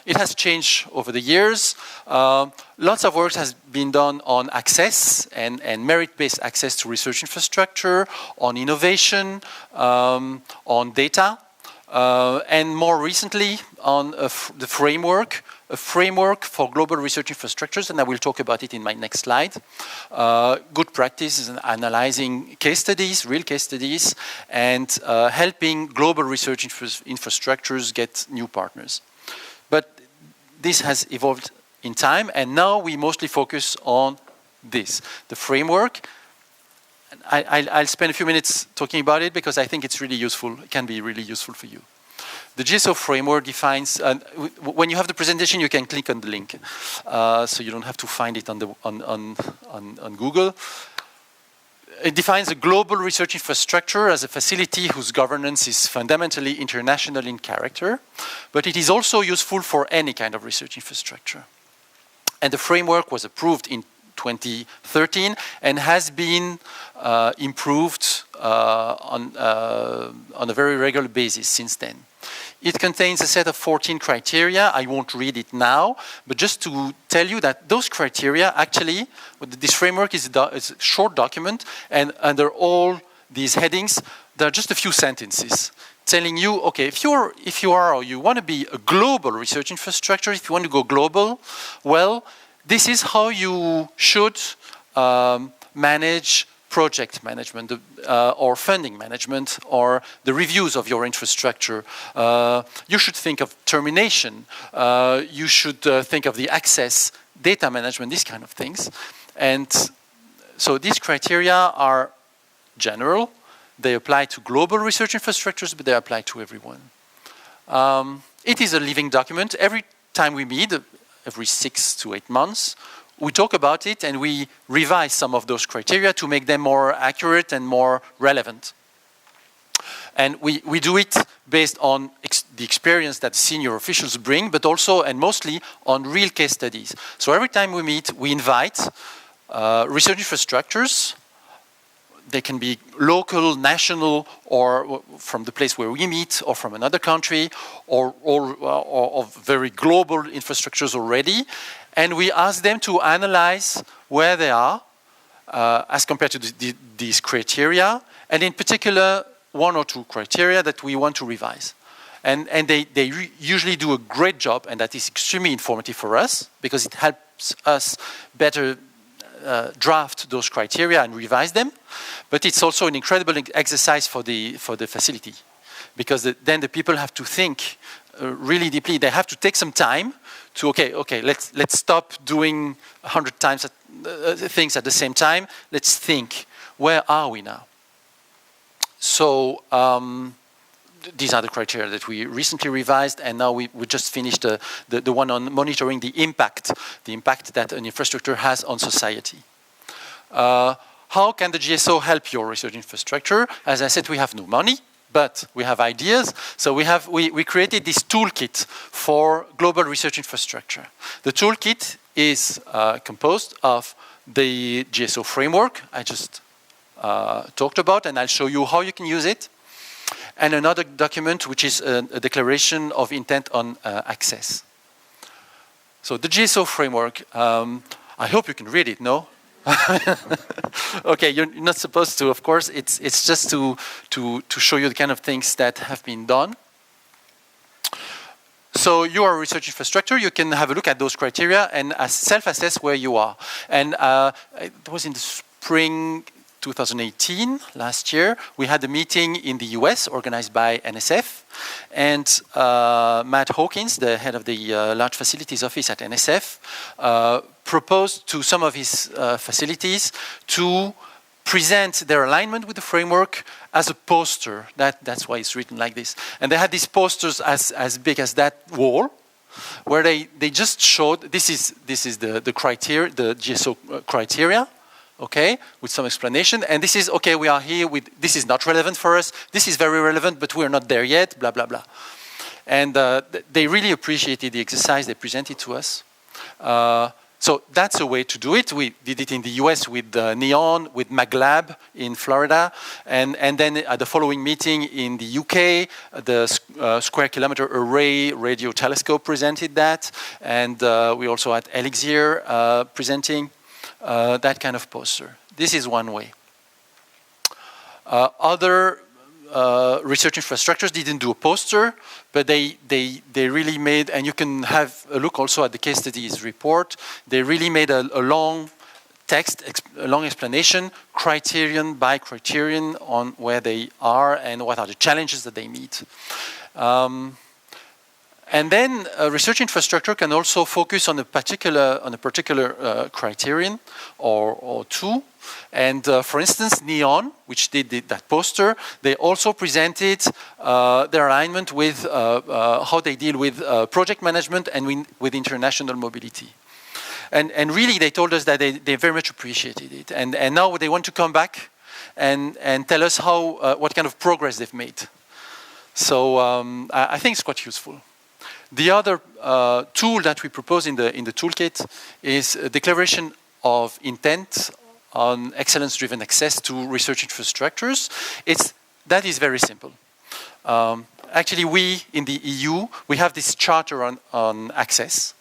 It has changed over the years. Lots of work has been done on access and merit-based access to research infrastructure, on innovation, on data, and more recently on the framework, a framework for global research infrastructures, and I will talk about it in my next slide. Good practice in analyzing case studies, real case studies, and helping global research infrastructures get new partners. But this has evolved in time, and now we mostly focus on this, the framework. I'll spend a few minutes talking about it because I think it's really useful, it can be really useful for you. The GSO framework defines, when you have the presentation, you can click on the link, so you don't have to find it on Google. It defines a global research infrastructure as a facility whose governance is fundamentally international in character, but it is also useful for any kind of research infrastructure. And the framework was approved in 2013 and has been improved on a very regular basis since then. It contains a set of 14 criteria. I won't read it now, but just to tell you that those criteria actually, this framework is a short document, and under all these headings, there are just a few sentences telling you, okay, if you are or you want to be a global research infrastructure, if you want to go global, well, this is how you should manage project management or funding management or the reviews of your infrastructure. You should think of termination. You should think of the access, data management, these kind of things. And so these criteria are general. They apply to global research infrastructures, but they apply to everyone. It is a living document. Every time we meet, every 6 to 8 months, we talk about it and we revise some of those criteria to make them more accurate and more relevant. And we do it based on the experience that senior officials bring, but also and mostly on real case studies. So every time we meet, we invite research infrastructures. They can be local, national, or from the place where we meet, or from another country, or of very global infrastructures already. And we ask them to analyze where they are as compared to these criteria, and in particular, 1 or 2 criteria that we want to revise. And they usually do a great job, and that is extremely informative for us, because it helps us better draft those criteria and revise them. But it's also an incredible exercise for the facility, because then the people have to think really deeply. They have to take some time to okay, let's stop doing 100 times things at the same time. Let's think, where are we now? So these are the criteria that we recently revised, and now we just finished the one on monitoring the impact that an infrastructure has on society. How can the GSO help your research infrastructure? As I said, we have no money, but we have ideas. So we created this toolkit for global research infrastructure. The toolkit is composed of the GSO framework I just talked about, and I'll show you how you can use it. and another document which is a declaration of intent on access. So the GSO framework, I hope you can read it, no? Okay, you're not supposed to, of course. It's just to show you the kind of things that have been done. So you are a research infrastructure. You can have a look at those criteria and self-assess where you are. And it was in the spring 2018, last year, we had a meeting in the US organized by NSF. And Matt Hawkins, the head of the Large Facilities Office at NSF, proposed to some of his facilities to present their alignment with the framework as a poster. That's why it's written like this. And they had these posters as big as that wall, where they just showed, this is the criteria, the GSO criteria, okay, with some explanation. And this is, okay, we are here with, this is not relevant for us, this is very relevant, but we're not there yet, blah, blah, blah. And they really appreciated the exercise they presented to us. So that's a way to do it. We did it in the US with NEON, with MagLab in Florida, and then at the following meeting in the UK, the Square Kilometre Array Radio Telescope presented that, and we also had Elixir presenting that kind of poster. This is one way. Other research infrastructures didn't do a poster, but they really made, and you can have a look also at the case studies report, they really made a long text, a long explanation, criterion by criterion on where they are and what are the challenges that they meet. And then a research infrastructure can also focus on a particular criterion or two. And for instance, NEON, which did that poster, they also presented their alignment with how they deal with project management and with international mobility. And really, they told us that they very much appreciated it. And now they want to come back and tell us how what kind of progress they've made. So I think it's quite useful. The other tool that we propose in the toolkit is a declaration of intent on excellence-driven access to research infrastructures. That is very simple. Actually, we in the EU, we have this charter on access.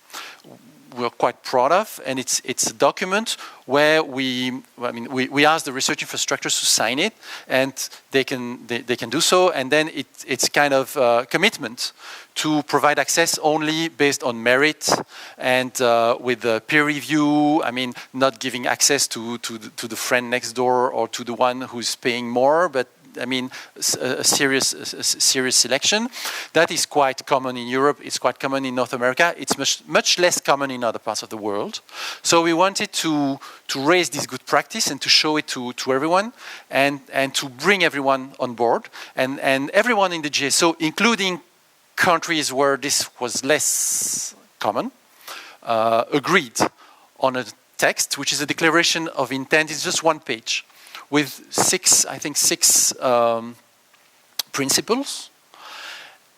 We're quite proud of, and it's a document where we ask the research infrastructures to sign it, and they can do so, and then it's kind of a commitment to provide access only based on merit and with peer review. I mean, not giving access to the friend next door or to the one who's paying more, but I mean, a serious selection. That is quite common in Europe. It's quite common in North America. It's much less common in other parts of the world. So we wanted to raise this good practice and to show it to everyone and to bring everyone on board. And everyone in the GSO, including countries where this was less common, agreed on a text, which is a declaration of intent. It's just one page, with six principles.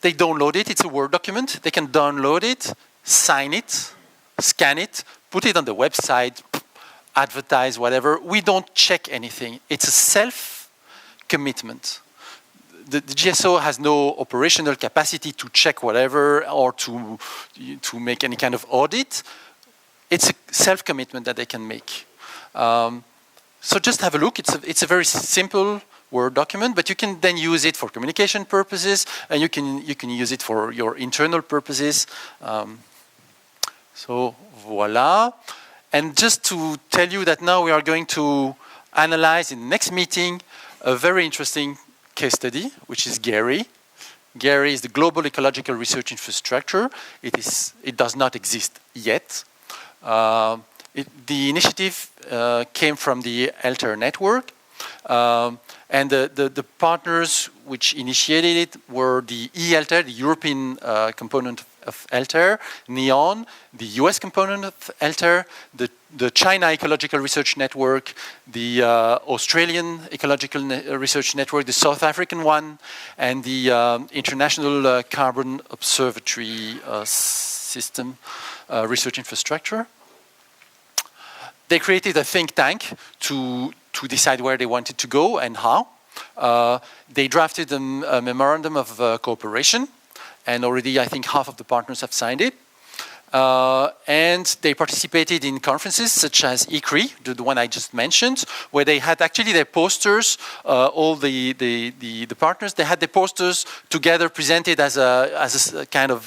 They download it. It's a Word document. They can download it, sign it, scan it, put it on the website, advertise, whatever. We don't check anything. It's a self-commitment. The GSO has no operational capacity to check whatever or to make any kind of audit. It's a self-commitment that they can make. So just have a look. It's a very simple Word document, but you can then use it for communication purposes, and you can use it for your internal purposes. So voila. And just to tell you that now we are going to analyze in the next meeting a very interesting case study, which is GARI. GARI is the Global Ecological Research Infrastructure. It does not exist yet. The initiative came from the ELTER network, and the partners which initiated it were the ELTER, the European component of ELTER, NEON, the US component of ELTER, the China Ecological Research Network, the Australian Ecological Research Network, the South African one, and the International Carbon Observatory System Research Infrastructure. They created a think tank to decide where they wanted to go and how. They drafted a memorandum of cooperation, and already I think half of the partners have signed it. And they participated in conferences such as ECRI, the one I just mentioned, where they had actually their posters, all the partners, they had their posters together presented as a kind of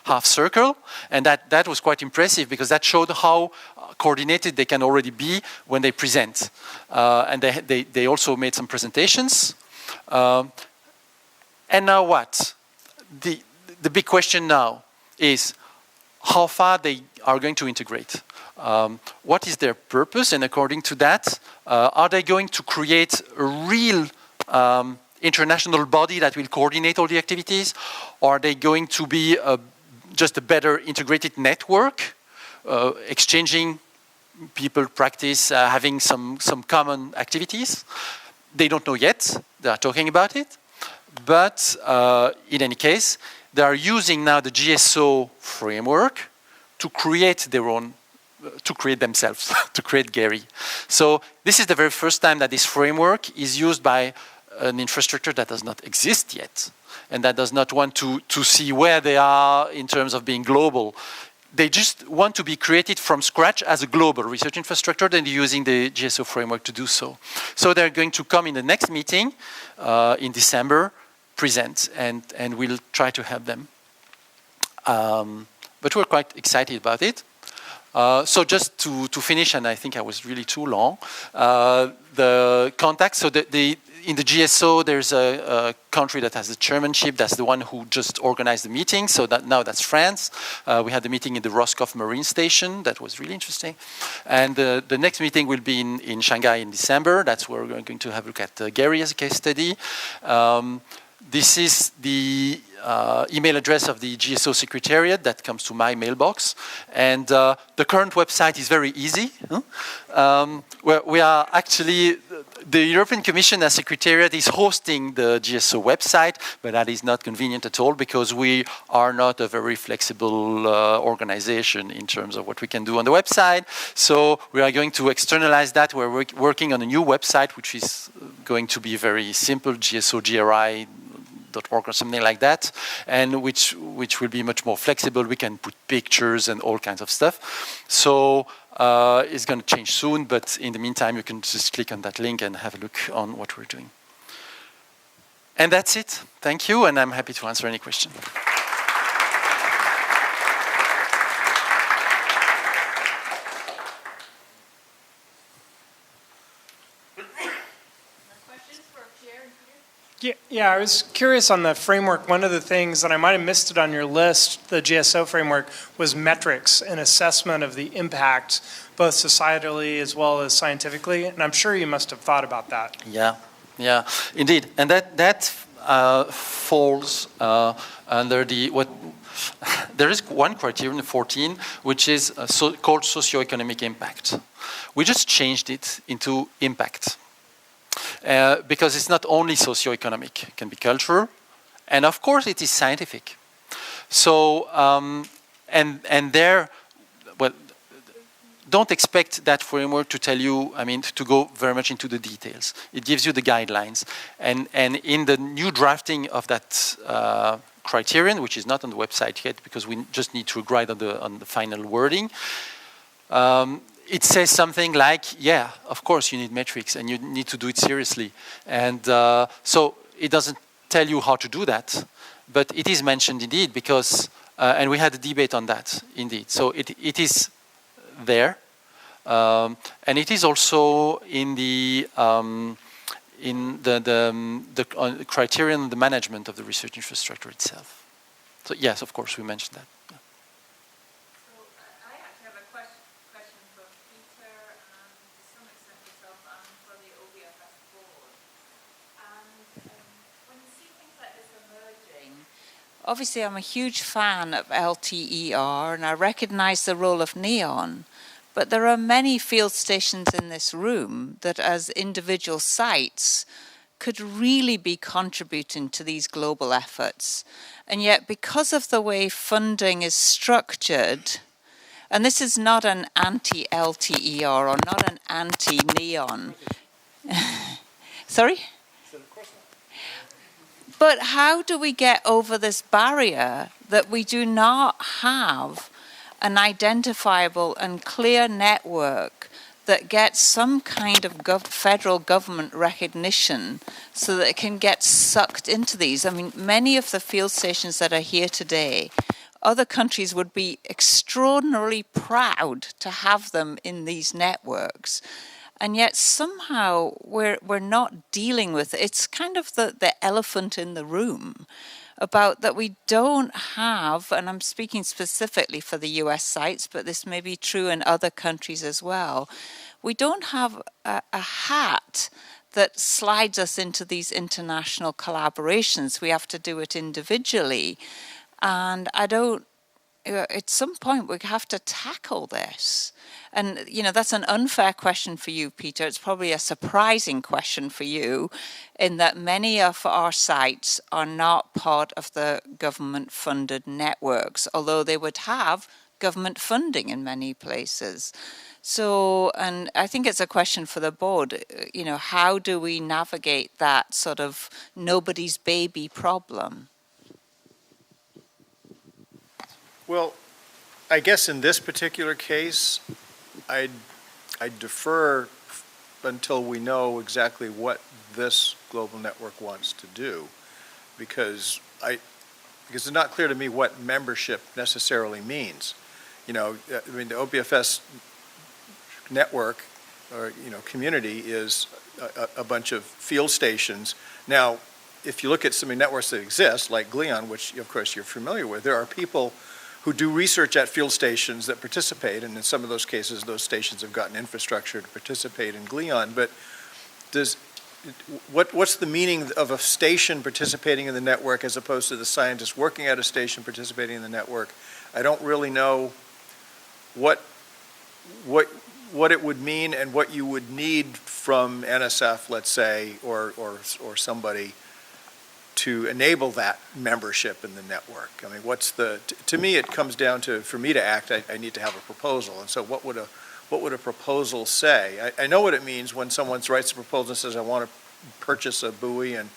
half circle. And that was quite impressive because that showed how coordinated they can already be when they present. And they also made some presentations. And now what? The big question now is, how far they are going to integrate. What is their purpose? And according to that, are they going to create a real international body that will coordinate all the activities? Or are they going to be just a better integrated network, exchanging people practice, having some common activities? They don't know yet. They are talking about it. But in any case, they are using now the GSO framework to create their own, to create themselves, to create Gary. So this is the very first time that this framework is used by an infrastructure that does not exist yet, and that does not want to see where they are in terms of being global. They just want to be created from scratch as a global research infrastructure, then using the GSO framework to do so. So they're going to come in the next meeting in December, present, and we'll try to help them. But we're quite excited about it. So just to finish, and I think I was really too long, the contact, so in the GSO, there's a country that has the chairmanship. That's the one who just organized the meeting. So now that's France. We had the meeting in the Roscoff Marine Station. That was really interesting. And the next meeting will be in Shanghai in December. That's where we're going to have a look at Gary as a case study. This is the email address of the GSO Secretariat that comes to my mailbox. And the current website is very easy. We are actually, the European Commission as Secretariat is hosting the GSO website, but that is not convenient at all because we are not a very flexible organization in terms of what we can do on the website. So we are going to externalize that. We're working on a new website, which is going to be very simple, GSOGRI.org or something like that, and which will be much more flexible. We can put pictures and all kinds of stuff. So it's going to change soon, but in the meantime, you can just click on that link and have a look on what we're doing. And that's it. Thank you, and I'm happy to answer any question. Yeah, I was curious on the framework. One of the things that I might have missed it on your list, the GSO framework, was metrics and assessment of the impact, both societally as well as scientifically. And I'm sure you must have thought about that. Yeah, indeed. And that falls under there is one criterion, 14, which is called socioeconomic impact. We just changed it into impact. Because it's not only socioeconomic, it can be cultural, and of course it is scientific. So, and there, well, don't expect that framework to tell you, to go very much into the details. It gives you the guidelines. And in the new drafting of that criterion, which is not on the website yet because we just need to agree on the final wording, it says something like, yeah, of course you need metrics and you need to do it seriously. And so it doesn't tell you how to do that, but it is mentioned indeed because, and we had a debate on that indeed. So it is there. And it is also in the criterion, the management of the research infrastructure itself. So yes, of course, we mentioned that. Obviously, I'm a huge fan of LTER, and I recognize the role of NEON, but there are many field stations in this room that, as individual sites, could really be contributing to these global efforts. And yet, because of the way funding is structured, and this is not an anti-LTER or not an anti-NEON. Sorry? But how do we get over this barrier that we do not have an identifiable and clear network that gets some kind of federal government recognition so that it can get sucked into these? I mean, many of the field stations that are here today, other countries would be extraordinarily proud to have them in these networks. And yet somehow we're not dealing with it. It's kind of the elephant in the room about that we don't have, and I'm speaking specifically for the US sites, but this may be true in other countries as well. We don't have a hat that slides us into these international collaborations. We have to do it individually. And at some point we have to tackle this. And, that's an unfair question for you, Peter. It's probably a surprising question for you in that many of our sites are not part of the government-funded networks, although they would have government funding in many places. So, and I think it's a question for the board, how do we navigate that sort of nobody's baby problem? Well, I guess in this particular case, I'd defer until we know exactly what this global network wants to do, because it's not clear to me what membership necessarily means. The OBFS network or community is a bunch of field stations. Now, if you look at some networks that exist, like GLEON, which of course you're familiar with, there are people who do research at field stations that participate, and in some of those cases, those stations have gotten infrastructure to participate in GLEON. But what's the meaning of a station participating in the network as opposed to the scientists working at a station participating in the network? I don't really know what it would mean and what you would need from NSF, let's say, or somebody to enable that membership in the network. I mean, to me it comes down to, for me to act, I need to have a proposal. And so what would a proposal say? I know what it means when someone writes a proposal and says, I want to purchase a buoy and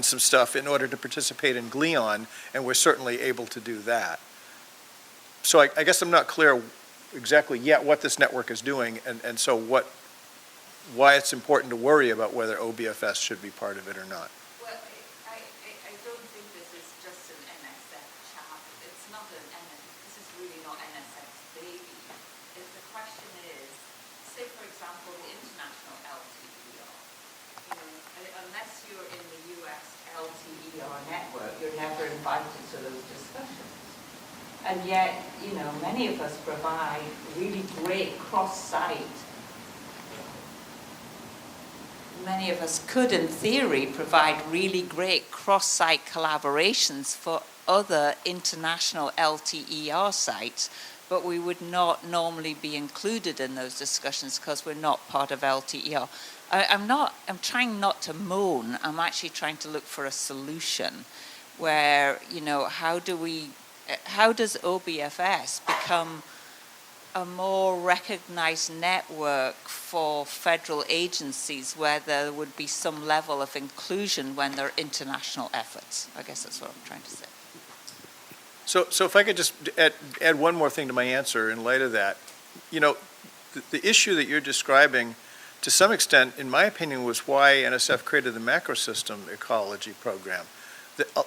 some stuff in order to participate in GLEON, and we're certainly able to do that. So I guess I'm not clear exactly yet what this network is doing, and so why it's important to worry about whether OBFS should be part of it or not. Well, I don't think this is just an NSF chapter. It's not this is really not NSF's baby. The question is, say for example, the international LTER. Unless you're in the US LTER network, you're never invited to those discussions. And yet, many of us provide really great cross-site. Many of us could, in theory, provide really great cross-site collaborations for other international LTER sites, but we would not normally be included in those discussions because we're not part of LTER. I'm trying not to moan. I'm actually trying to look for a solution where, how does OBFS become a more recognized network for federal agencies where there would be some level of inclusion when there are international efforts? I guess that's what I'm trying to say. So if I could just add one more thing to my answer in light of that. The issue that you're describing, to some extent, in my opinion, was why NSF created the macrosystem ecology program.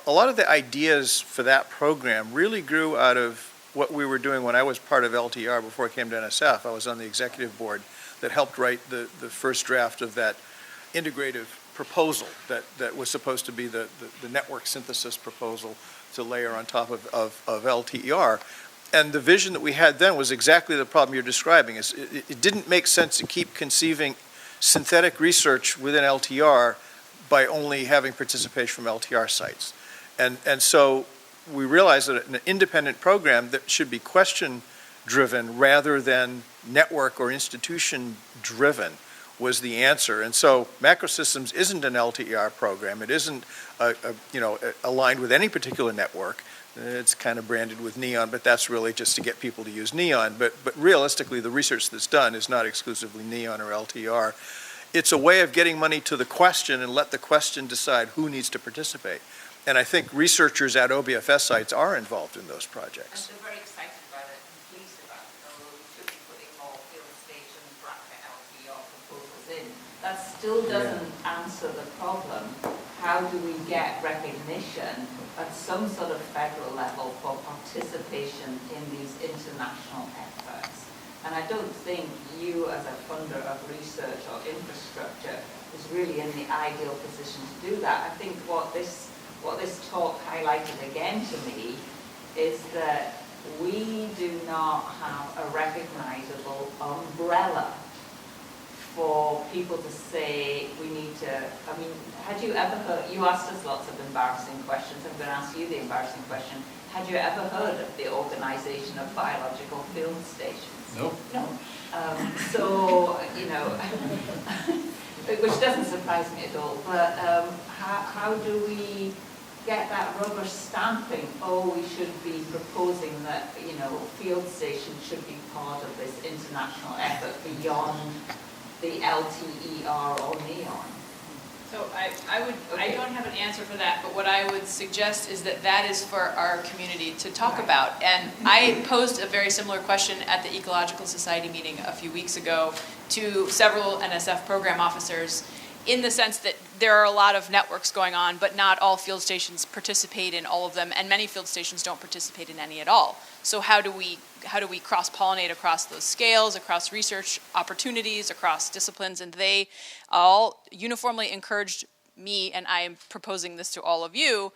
A lot of the ideas for that program really grew out of what we were doing when I was part of LTR before I came to NSF. I was on the executive board that helped write the first draft of that integrative proposal that was supposed to be the network synthesis proposal to layer on top of LTER. And the vision that we had then was exactly the problem you're describing. It didn't make sense to keep conceiving synthetic research within LTR by only having participation from LTR sites. And so we realized that an independent program that should be question-driven rather than network or institution-driven was the answer. And so macrosystems isn't an LTER program. It isn't aligned with any particular network. It's kind of branded with NEON, but that's really just to get people to use NEON. But realistically, the research that's done is not exclusively NEON or LTR. It's a way of getting money to the question and let the question decide who needs to participate. And I think researchers at OBFS sites are involved in those projects. And they're very excited about it and pleased about it, although we should be putting more field station bracket LTR proposals in. That still doesn't answer the problem. How do we get recognition at some sort of federal level for participation in these international efforts? And I don't think you, as a funder of research or infrastructure, is really in the ideal position to do that. I think what this talk highlighted again to me is that we do not have a recognizable umbrella for people to say we need to, I mean, had you ever heard, you asked us lots of embarrassing questions, I'm going to ask you the embarrassing question. Had you ever heard of the Organization of Biological Field Stations? No. No. So, you know, which doesn't surprise me at all, but how do we get that rubber stamping? Oh, we should be proposing that, you know, field stations should be part of this international effort beyond the LTER or NEON. So I don't have an answer for that, but what I would suggest is that that is for our community to talk about. And I posed a very similar question at the Ecological Society meeting a few weeks ago to several NSF program officers, in the sense that there are a lot of networks going on, but not all field stations participate in all of them, and many field stations don't participate in any at all. So how do we cross-pollinate across those scales, across research opportunities, across disciplines? And they all uniformly encouraged me, and I am proposing this to all of you,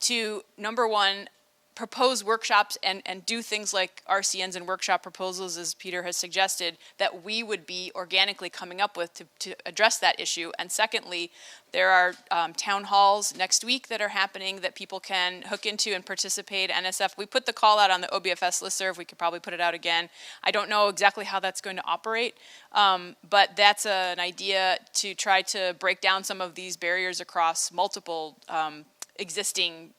to, number one, propose workshops and do things like RCNs and workshop proposals, as Peter has suggested, that we would be organically coming up with to address that issue. And secondly, there are town halls next week that are happening that people can hook into and participate. NSF, we put the call out on the OBFS listserv. We could probably put it out again. I don't know exactly how that's going to operate, but that's an idea to try to break down some of these barriers across multiple existing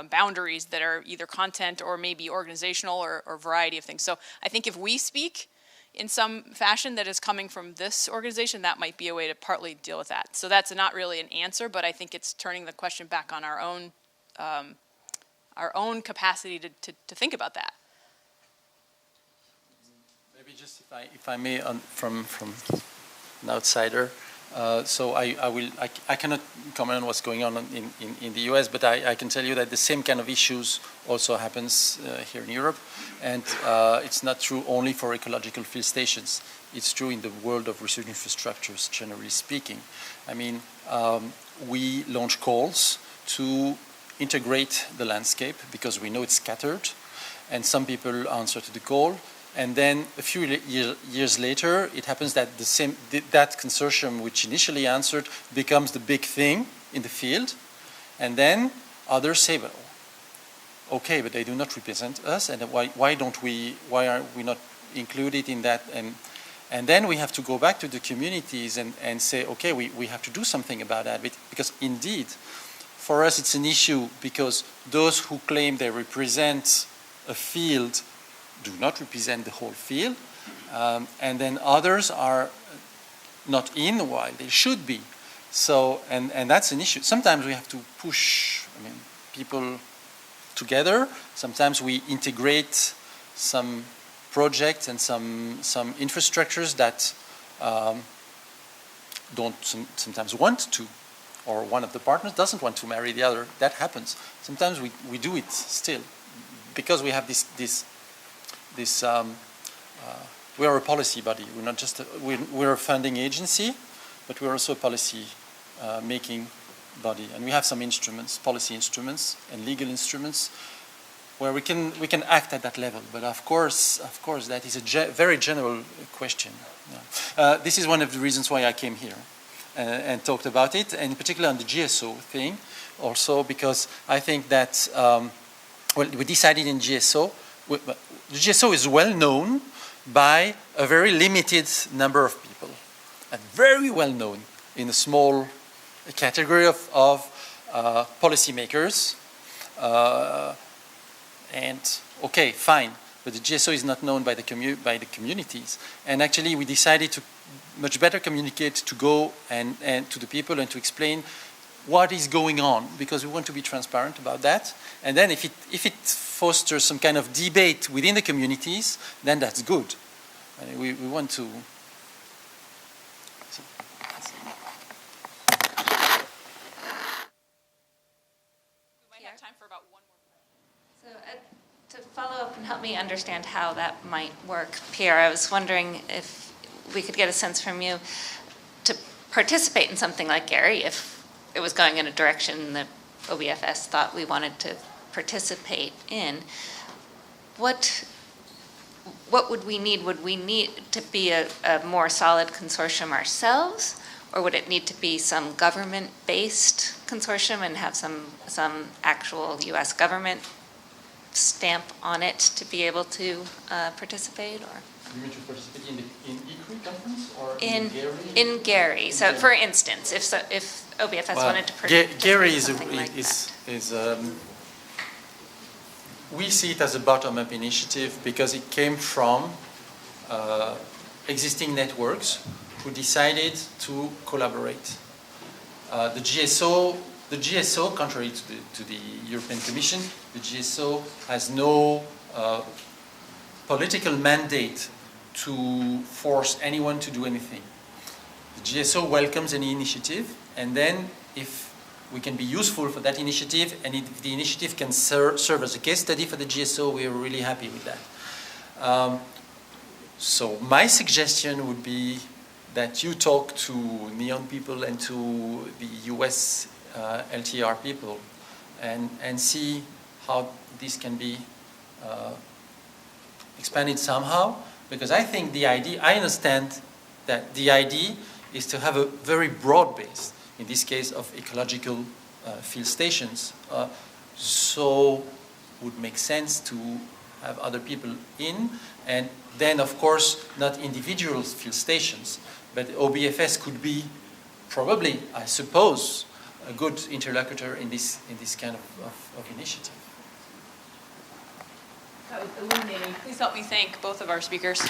boundaries that are either content or maybe organizational or variety of things. So I think if we speak in some fashion that is coming from this organization, that might be a way to partly deal with that. So that's not really an answer, but I think it's turning the question back on our own capacity to think about that. Maybe just if I may, from an outsider. So I cannot comment on what's going on in the US, but I can tell you that the same kind of issues also happens here in Europe, and it's not true only for ecological field stations. It's true in the world of research infrastructures, generally speaking. I mean, we launch calls to integrate the landscape because we know it's scattered, and some people answer to the call. And then a few years later, it happens that that consortium which initially answered becomes the big thing in the field. And then others say, well, okay, but they do not represent us, and why are we not included in that? And then we have to go back to the communities and say, okay, we have to do something about that. Because indeed, for us it's an issue because those who claim they represent a field do not represent the whole field, and then others are not in while they should be. So, and that's an issue. Sometimes we have to push, people together. Sometimes we integrate some projects and some infrastructures that don't sometimes want to, or one of the partners doesn't want to marry the other. That happens. Sometimes we do it still because we have this we are a policy body. We're not just we're a funding agency, but we're also a policy making body, and we have some instruments, policy instruments and legal instruments, where we can act at that level. But of course, that is a very general question. Yeah. This is one of the reasons why I came here and talked about it, and in particular on the GSO thing, also because I think that we decided in GSO. The GSO is well known by a very limited number of people, and very well known in a small category of policymakers. And okay, fine, but the GSO is not known by the communities. And actually, we decided to much better communicate, to go and to the people and to explain what is going on, because we want to be transparent about that. And then if it fosters some kind of debate within the communities, then that's good. We want to... Have time for about one more. So to follow up and help me understand how that might work, Pierre, I was wondering if we could get a sense from you to participate in something like Gary, if it was going in a direction that OBFS thought we wanted to participate in. What would we need? Would we need to be a more solid consortium ourselves? Or would it need to be some government-based consortium and have some actual U.S. government stamp on it to be able to participate? Or You mean to participate in ECRI conference or in Gary? So, for instance, if OBFS wanted to participate Gary in is something like that. We see it as a bottom-up initiative because it came from existing networks who decided to collaborate. The GSO, contrary to the European Commission, the GSO has no political mandate to force anyone to do anything. The GSO welcomes any initiative, and then if we can be useful for that initiative, and if the initiative can serve as a case study for the GSO, we are really happy with that. So my suggestion would be that you talk to NEON people and to the US LTR people and see how this can be expanded somehow, because I think I understand that the idea is to have a very broad base, in this case of ecological field stations. So it would make sense to have other people in, and then of course not individual field stations, but OBFS could be probably, I suppose, a good interlocutor in this kind of initiative. That was illuminating. Please help me thank both of our speakers.